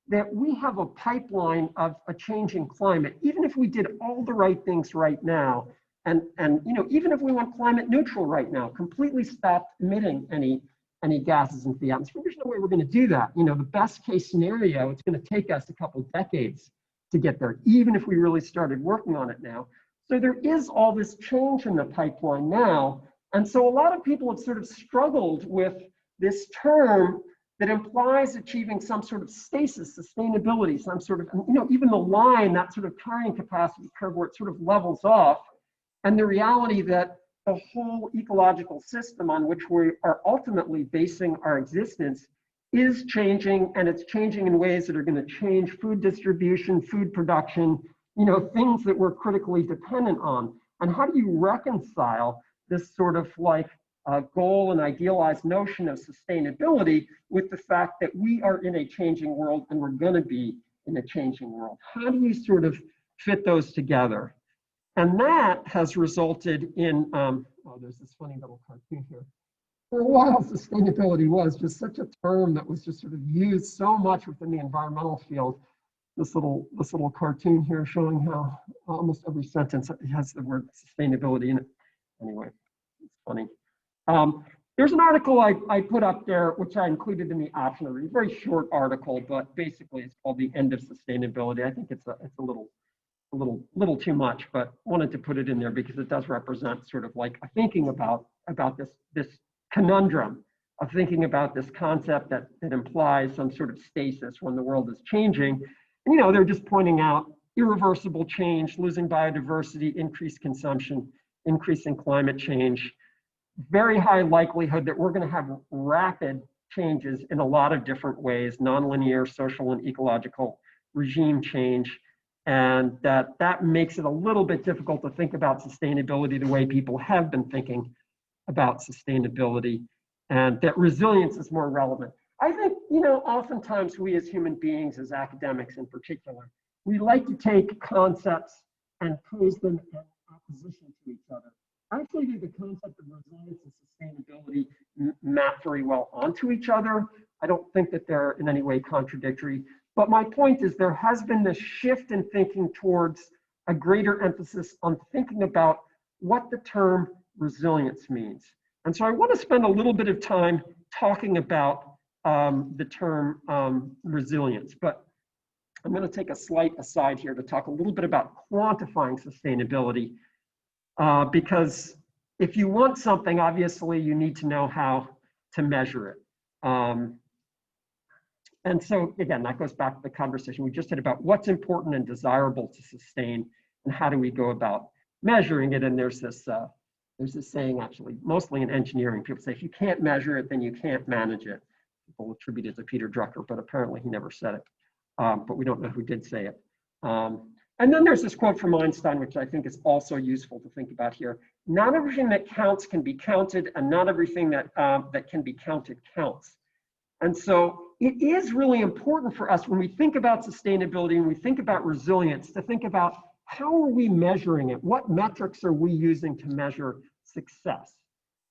that we have a pipeline of a changing climate. Even if we did all the right things right now, and even if we went climate neutral right now, completely stopped emitting any gases into the atmosphere, there's no way we're going to do that. The best case scenario, it's going to take us a couple decades to get there, even if we really started working on it now. So there is all this change in the pipeline now. And so a lot of people have sort of struggled with this term that implies achieving some sort of stasis, sustainability, some sort of, even the line, that sort of carrying capacity curve where it sort of levels off, and the reality that the whole ecological system on which we are ultimately basing our existence is changing, and it's changing in ways that are going to change food distribution, food production, things that we're critically dependent on. And how do you reconcile this sort of like goal and idealized notion of sustainability with the fact that we are in a changing world and we're going to be in a changing world? How do you sort of fit those together? And that has resulted in, there's this funny little cartoon here. For a while, sustainability was just such a term that was just sort of used so much within the environmental field. This little cartoon here showing how almost every sentence has the word sustainability in it. Anyway, it's funny. There's an article I put up there, which I included in the option. A very short article, but basically it's called "The End of Sustainability." I think it's a little too much, but wanted to put it in there because it does represent sort of like a thinking about this conundrum of thinking about this concept that implies some sort of stasis when the world is changing. And they're just pointing out irreversible change, losing biodiversity, increased consumption, increasing climate change, very high likelihood that we're going to have rapid changes in a lot of different ways, nonlinear social and ecological regime change, and that makes it a little bit difficult to think about sustainability the way people have been thinking about sustainability, and that resilience is more relevant. I think, oftentimes we as human beings, as academics in particular, we like to take concepts and pose them in opposition to each other. Actually, the concept of resilience and sustainability map very well onto each other. I don't think that they're in any way contradictory. But my point is there has been this shift in thinking towards a greater emphasis on thinking about what the term resilience means. And so I want to spend a little bit of time talking about the term resilience, but I'm going to take a slight aside here to talk a little bit about quantifying sustainability, because if you want something, obviously you need to know how to measure it. And so again, that goes back to the conversation we just had about what's important and desirable to sustain and how do we go about measuring it. And there's this saying, actually, mostly in engineering, people say, if you can't measure it, then you can't manage it. People attribute it to Peter Drucker, but apparently he never said it. But we don't know who did say it. And then there's this quote from Einstein, which I think is also useful to think about here. Not everything that counts can be counted, and not everything that can be counted counts. And so it is really important for us when we think about sustainability and we think about resilience to think about how are we measuring it? What metrics are we using to measure success?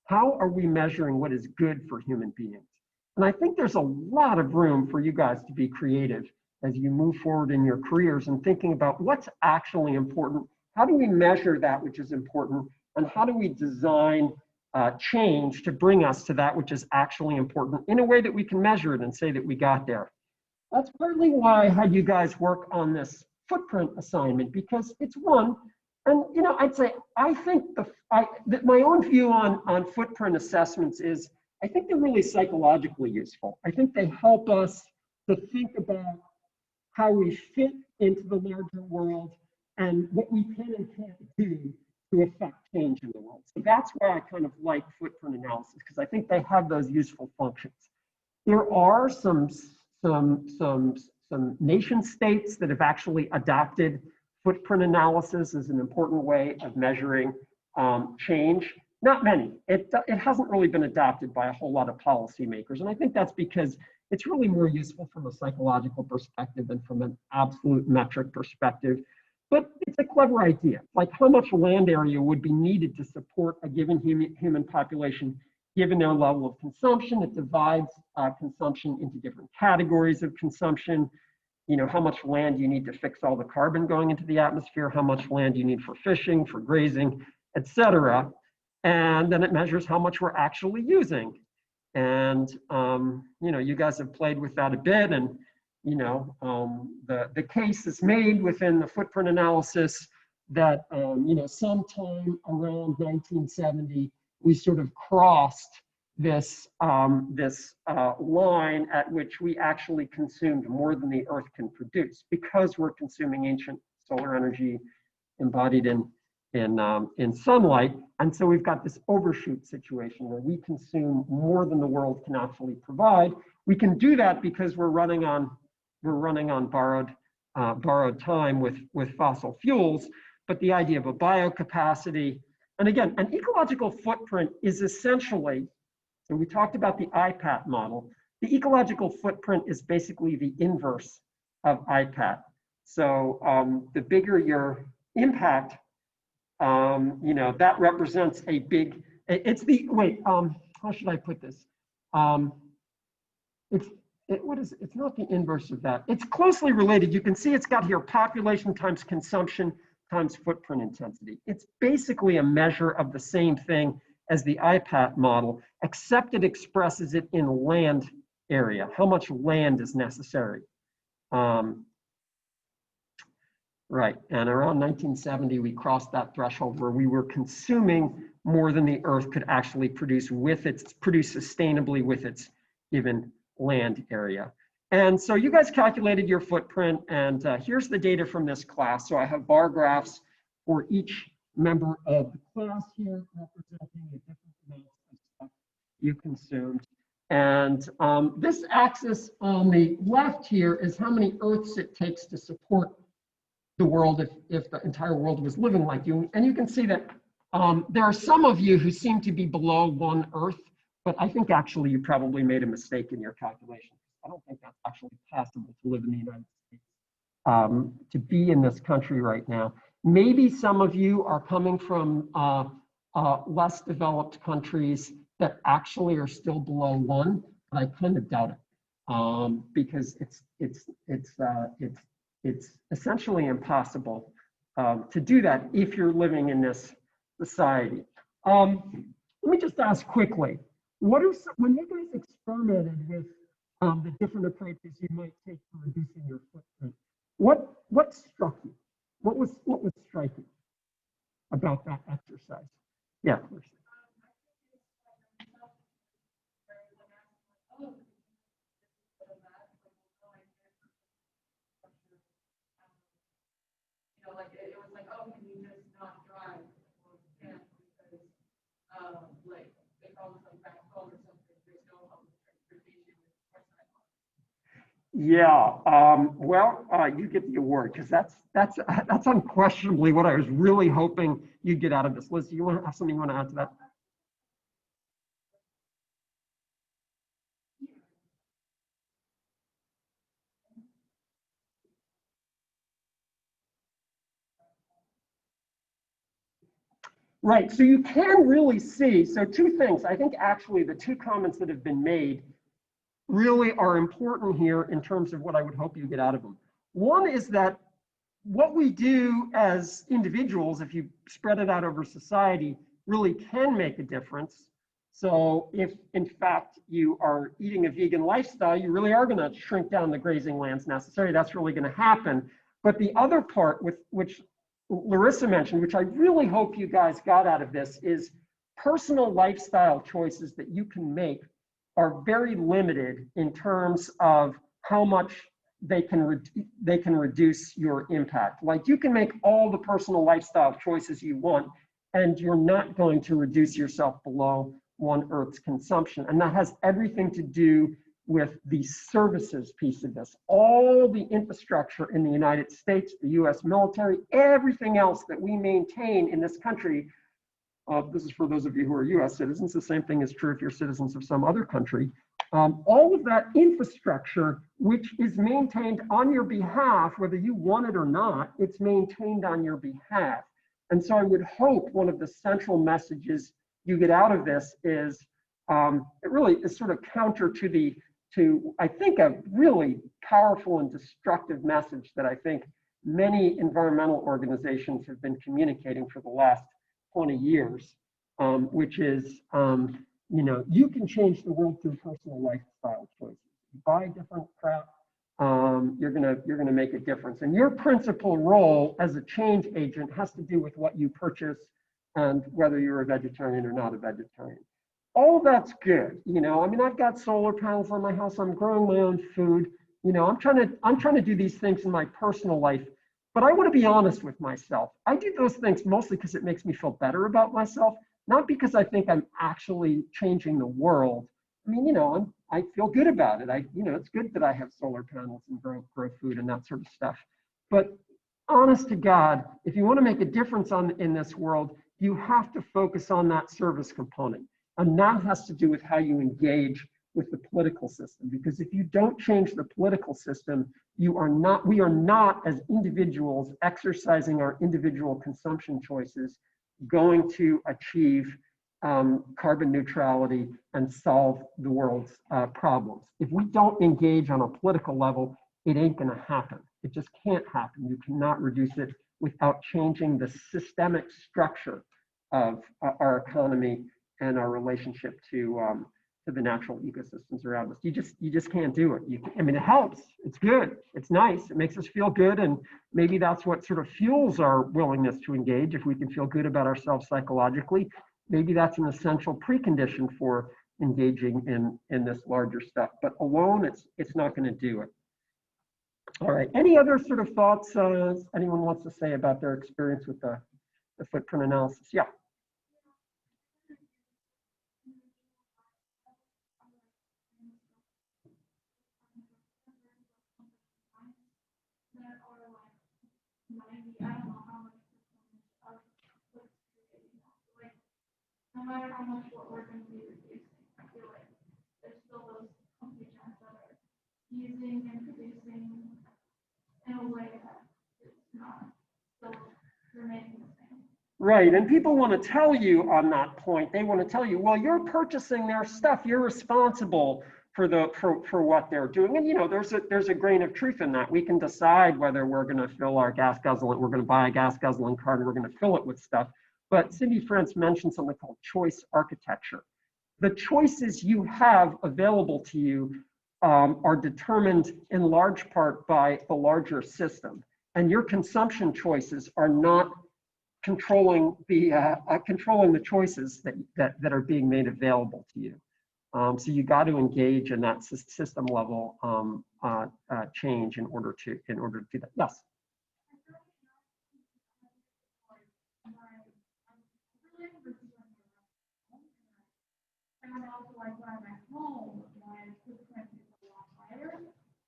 How are we measuring what is good for human beings? And I think there's a lot of room for you guys to be creative as you move forward in your careers and thinking about what's actually important. How do we measure that which is important? And how do we design change to bring us to that which is actually important in a way that we can measure it and say that we got there? That's partly why I had you guys work on this footprint assignment, because it's one, and I'd say I think my own view on footprint assessments is I think they're really psychologically useful. I think they help us to think about how we fit into the larger world and what we can and can't do to affect change in the world. So that's why I kind of like footprint analysis, because I think they have those useful functions. There are some nation states that have actually adopted footprint analysis as an important way of measuring change. Not many. It hasn't really been adopted by a whole lot of policymakers. And I think that's because it's really more useful from a psychological perspective than from an absolute metric perspective. But it's a clever idea. Like how much land area would be needed to support a given human population, given their level of consumption. It divides consumption into different categories of consumption. How much land you need to fix all the carbon going into the atmosphere, how much land you need for fishing, for grazing, et.cetera. And then it measures how much we're actually using. And, you guys have played with that a bit, and, the case is made within the footprint analysis that, you know, sometime around 1970, we sort of crossed this, line at which we actually consumed more than the Earth can produce because we're consuming ancient solar energy embodied in sunlight. And so we've got this overshoot situation where we consume more than the world can actually provide. We can do that because we're running on borrowed time with fossil fuels. But the idea of a biocapacity, and again, an ecological footprint is essentially, so we talked about the IPAT model. The ecological footprint is basically the inverse of IPAT. So the bigger your impact, you know, that represents a big, it's the, wait, how should I put this? It's not the inverse of that. It's closely related. You can see it's got here population times consumption times footprint intensity. It's basically a measure of the same thing as the IPAT model, except it expresses it in land area, how much land is necessary. Right, and around 1970, we crossed that threshold where we were consuming more than the Earth could actually produce sustainably with its given land area. And so you guys calculated your footprint, and here's the data from this class. So I have bar graphs for each member of the class here, representing the different amounts of stuff you consumed. And this axis on the left here is how many Earths it takes to support the world if the entire world was living like you. And you can see that there are some of you who seem to be below 1 Earth, but I think actually you probably made a mistake in your calculation. I don't think that's actually possible to live in the United States, to be in this country right now. Maybe some of you are coming from less developed countries that actually are still below 1, but I kind of doubt it, because it's essentially impossible to do that if you're living in this society. Let me just ask quickly, when you guys experimented with the different approaches you might take for reducing your footprint, what struck you? What was striking about that exercise? Yeah, please. Like it was like, oh, can you just not drive? Well, you can't because like they call it like back home or something. There's no public transportation. Yeah, well, you get the award because that's unquestionably what I was really hoping you'd get out of this. Liz, do you want to have something you want to add to that? Right, so you can really see, so 2 things. I think actually the 2 comments that have been made really are important here in terms of what I would hope you get out of them. One is that what we do as individuals, if you spread it out over society, really can make a difference. So if in fact you are eating a vegan lifestyle, you really are going to shrink down the grazing lands necessary. That's really going to happen. But the other part which Larissa mentioned, which I really hope you guys got out of this, is personal lifestyle choices that you can make are very limited in terms of how much they can reduce your impact. Like you can make all the personal lifestyle choices you want, and you're not going to reduce yourself below 1 Earth's consumption. And that has everything to do with the services piece of this. All the infrastructure in the United States, the US military, everything else that we maintain in this country. This is for those of you who are US citizens. The same thing is true if you're citizens of some other country. All of that infrastructure, which is maintained on your behalf, whether you want it or not, it's maintained on your behalf. And so I would hope one of the central messages you get out of this is, it really is sort of counter to I think a really powerful and destructive message that I think many environmental organizations have been communicating for the last 20 years, which is, you know, you can change the world through personal lifestyle choices. You buy different crap, you're gonna make a difference. And your principal role as a change agent has to do with what you purchase and whether you're a vegetarian or not a vegetarian. All that's good, you know. I mean, I've got solar panels on my house. I'm growing my own food. You know, I'm trying to do these things in my personal life. But I want to be honest with myself. I do those things mostly because it makes me feel better about myself, not because I think I'm actually changing the world. I mean, you know, I feel good about it. You know, it's good that I have solar panels and grow food and that sort of stuff. But honest to God, if you want to make a difference in this world, you have to focus on that service component. And that has to do with how you engage with the political system. Because if you don't change the political system, we are not as individuals exercising our individual consumption choices going to achieve carbon neutrality and solve the world's problems. If we don't engage on a political level, it ain't gonna happen. It just can't happen. You cannot reduce it without changing the systemic structure of our economy and our relationship to the natural ecosystems around us. You just can't do it. I mean, it helps. It's good. It's nice. It makes us feel good, and maybe that's what sort of fuels our willingness to engage. If we can feel good about ourselves psychologically, maybe that's an essential precondition for engaging in this larger stuff. But alone, it's not going to do it. All right. Any other sort of thoughts anyone wants to say about their experience with the footprint analysis? Yeah. No matter how much what we're going to be reducing, I feel like there's still those companies that are using and producing in a way that it's not still remaining the same. Right, and people want to tell you on that point, they want to tell you, well, you're purchasing their stuff, you're responsible for what they're doing. And you know, there's a grain of truth in that. We can decide whether we're going to fill our gas guzzling, we're going to buy a gas guzzling car and we're going to fill it with stuff. But Cindy France mentioned something called choice architecture. The choices you have available to you are determined in large part by the larger system. And your consumption choices are not controlling the choices that are being made available to you. So you got to engage in that system level change in order to do that. Yes. And also, like when I'm at home, my footprint is a lot higher.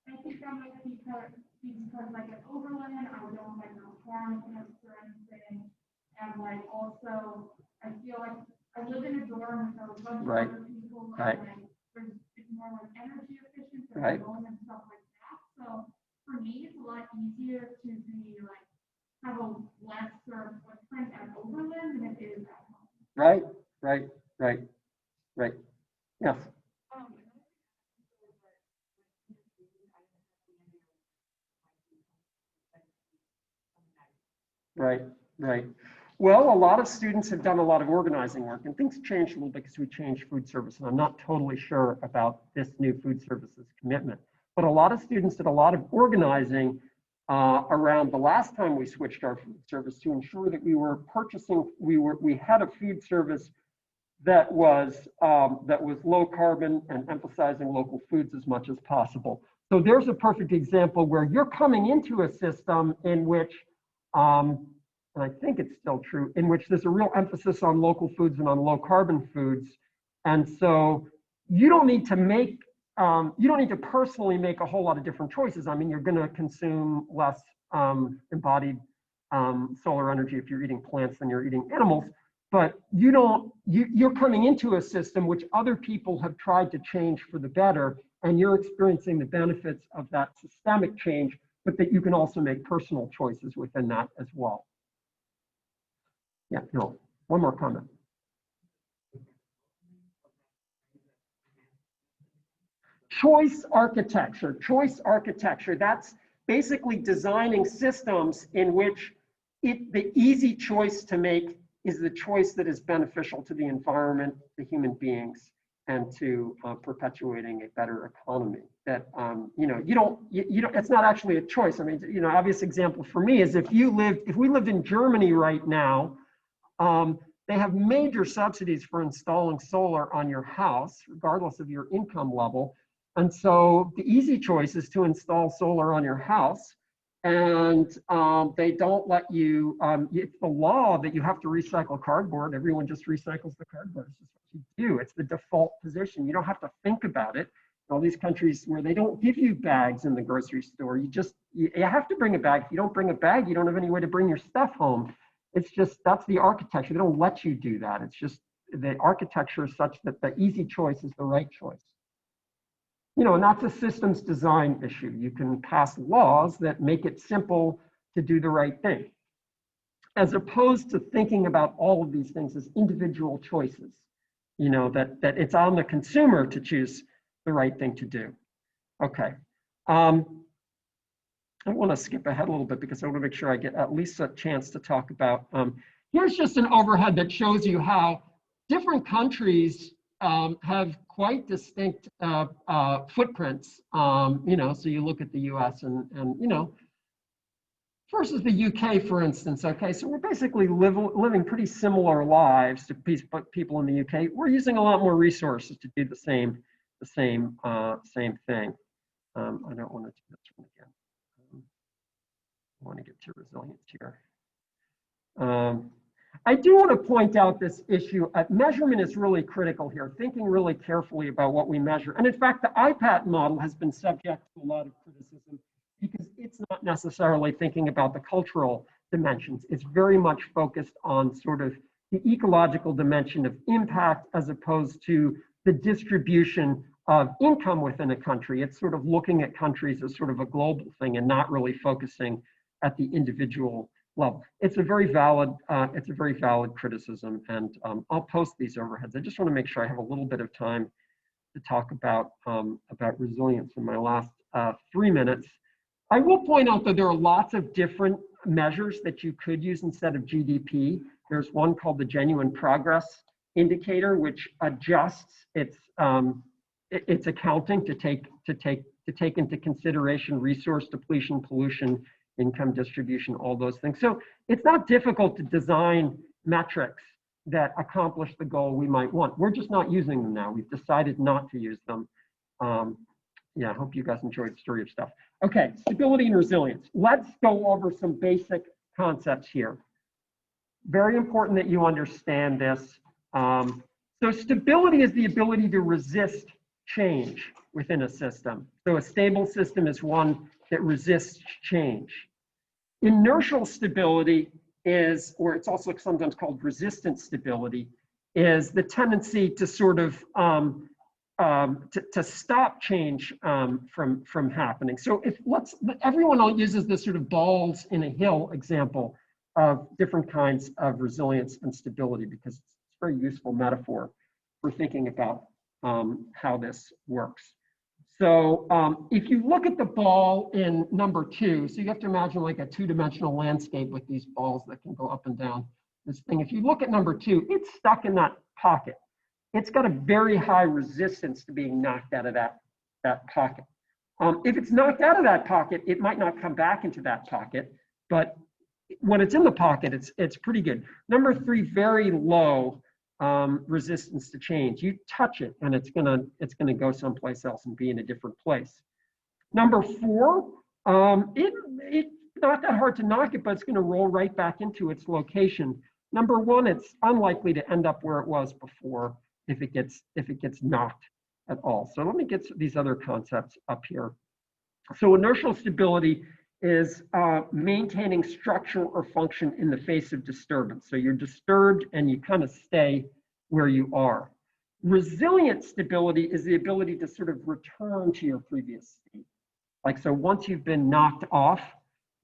I think that might be because like an overland, I don't like no farm camps or anything. And like also, I feel like I live in a dorm with a bunch of other people. Right. And like it's more like energy efficient for Right. home and stuff like that. So for me, it's a lot easier to be like have a lesser footprint at overland than it is at home. Right. Yes. Right. Well, a lot of students have done a lot of organizing work, and things changed a little bit because we changed food service, and I'm not totally sure about this new food services commitment. But a lot of students did a lot of organizing around the last time we switched our food service to ensure that we were purchasing, we had a food service that was low carbon and emphasizing local foods as much as possible. So there's a perfect example where you're coming into a system in which, and I think it's still true, in which there's a real emphasis on local foods and on low carbon foods. And so you don't need to personally make a whole lot of different choices. I mean, you're going to consume less embodied solar energy if you're eating plants than you're eating animals. But you're coming into a system which other people have tried to change for the better, and you're experiencing the benefits of that systemic change, but that you can also make personal choices within that as well. Yeah, no, one more comment. Choice architecture, that's basically designing systems in which the easy choice to make is the choice that is beneficial to the environment, the human beings, and to perpetuating a better economy. That you don't, it's not actually a choice. I mean, obvious example for me is if we lived in Germany right now, they have major subsidies for installing solar on your house, regardless of your income level. And so the easy choice is to install solar on your house. And they don't let you, it's the law that you have to recycle cardboard. Everyone just recycles the cardboard. It's just what you do. It's the default position. You don't have to think about it. In all these countries where they don't give you bags in the grocery store, you have to bring a bag. If you don't bring a bag, you don't have any way to bring your stuff home. It's just, that's the architecture. They don't let you do that. It's just the architecture is such that the easy choice is the right choice. And that's a systems design issue. You can pass laws that make it simple to do the right thing, as opposed to thinking about all of these things as individual choices, that it's on the consumer to choose the right thing to do. Okay. I want to skip ahead a little bit because I want to make sure I get at least a chance to talk about, here's just an overhead that shows you how different countries have quite distinct footprints, so you look at the US and versus the UK, for instance, okay, so we're basically living pretty similar lives to people in the UK. We're using a lot more resources to do the same thing. I don't want to do this one again. I want to get to resilience here. I do want to point out this issue. Measurement is really critical here, thinking really carefully about what we measure. And in fact, the IPAT model has been subject to a lot of criticism because it's not necessarily thinking about the cultural dimensions. It's very much focused on sort of the ecological dimension of impact as opposed to the distribution of income within a country. It's sort of looking at countries as sort of a global thing and not really focusing at the individual level. It's a very valid criticism, and I'll post these overheads. I just want to make sure I have a little bit of time to talk about resilience in my last 3 minutes. I will point out that there are lots of different measures that you could use instead of GDP. There's one called the Genuine Progress Indicator, which adjusts its accounting to take into consideration resource depletion, pollution, income distribution, all those things. So it's not difficult to design metrics that accomplish the goal we might want. We're just not using them now. We've decided not to use them. Yeah, I hope you guys enjoyed the story of stuff. Okay, stability and resilience. Let's go over some basic concepts here. Very important that you understand this. So stability is the ability to resist change within a system. So a stable system is one that resists change. Inertial stability is, or it's also sometimes called resistant stability, is the tendency to sort of to stop change from happening. So everyone uses this sort of balls in a hill example of different kinds of resilience and stability because it's a very useful metaphor for thinking about how this works. So if you look at the ball in number 2, so you have to imagine like a 2-dimensional landscape with these balls that can go up and down this thing. If you look at number 2, it's stuck in that pocket. It's got a very high resistance to being knocked out of that pocket. If it's knocked out of that pocket, it might not come back into that pocket, but when it's in the pocket, it's pretty good. Number 3, very low resistance to change. You touch it and it's gonna go someplace else and be in a different place. Number 4, it's not that hard to knock it, but it's gonna roll right back into its location. Number 1, it's unlikely to end up where it was before if it gets knocked at all. So let me get these other concepts up here. So inertial stability is maintaining structure or function in the face of disturbance. So you're disturbed and you kind of stay where you are. Resilient stability is the ability to sort of return to your previous state. Like, so once you've been knocked off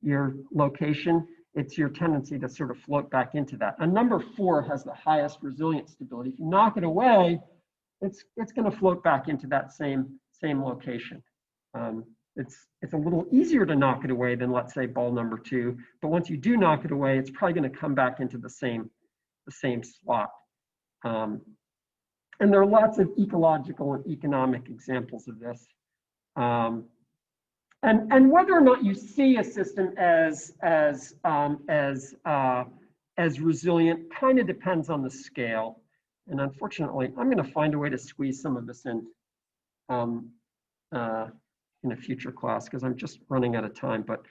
your location, it's your tendency to sort of float back into that. And number 4 has the highest resilient stability. If you knock it away, it's going to float back into that same location. It's a little easier to knock it away than, let's say, ball number 2. But once you do knock it away, it's probably going to come back into the same slot. And there are lots of ecological and economic examples of this. And whether or not you see a system as resilient kind of depends on the scale. And unfortunately, I'm going to find a way to squeeze some of this in a future class because I'm just running out of time. But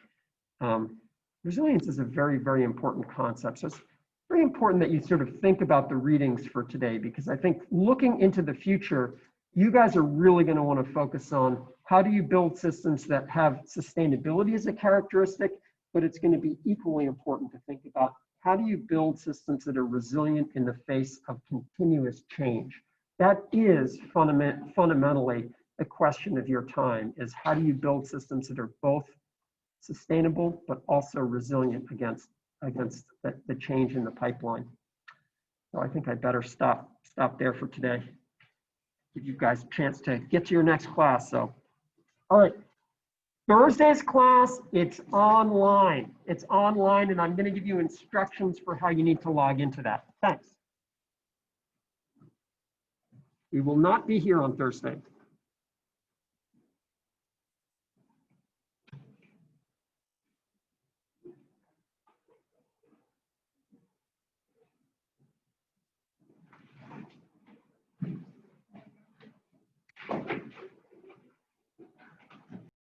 resilience is a very, very important concept. So it's very important that you sort of think about the readings for today, because I think looking into the future, you guys are really going to want to focus on how do you build systems that have sustainability as a characteristic, but it's going to be equally important to think about how do you build systems that are resilient in the face of continuous change. That is fundamentally the question of your time, is how do you build systems that are both sustainable but also resilient against the change in the pipeline. So I think I better stop there for today. Give you guys a chance to get to your next class. So, all right, Thursday's class, it's online. It's online, and I'm going to give you instructions for how you need to log into that. Thanks. We will not be here on Thursday.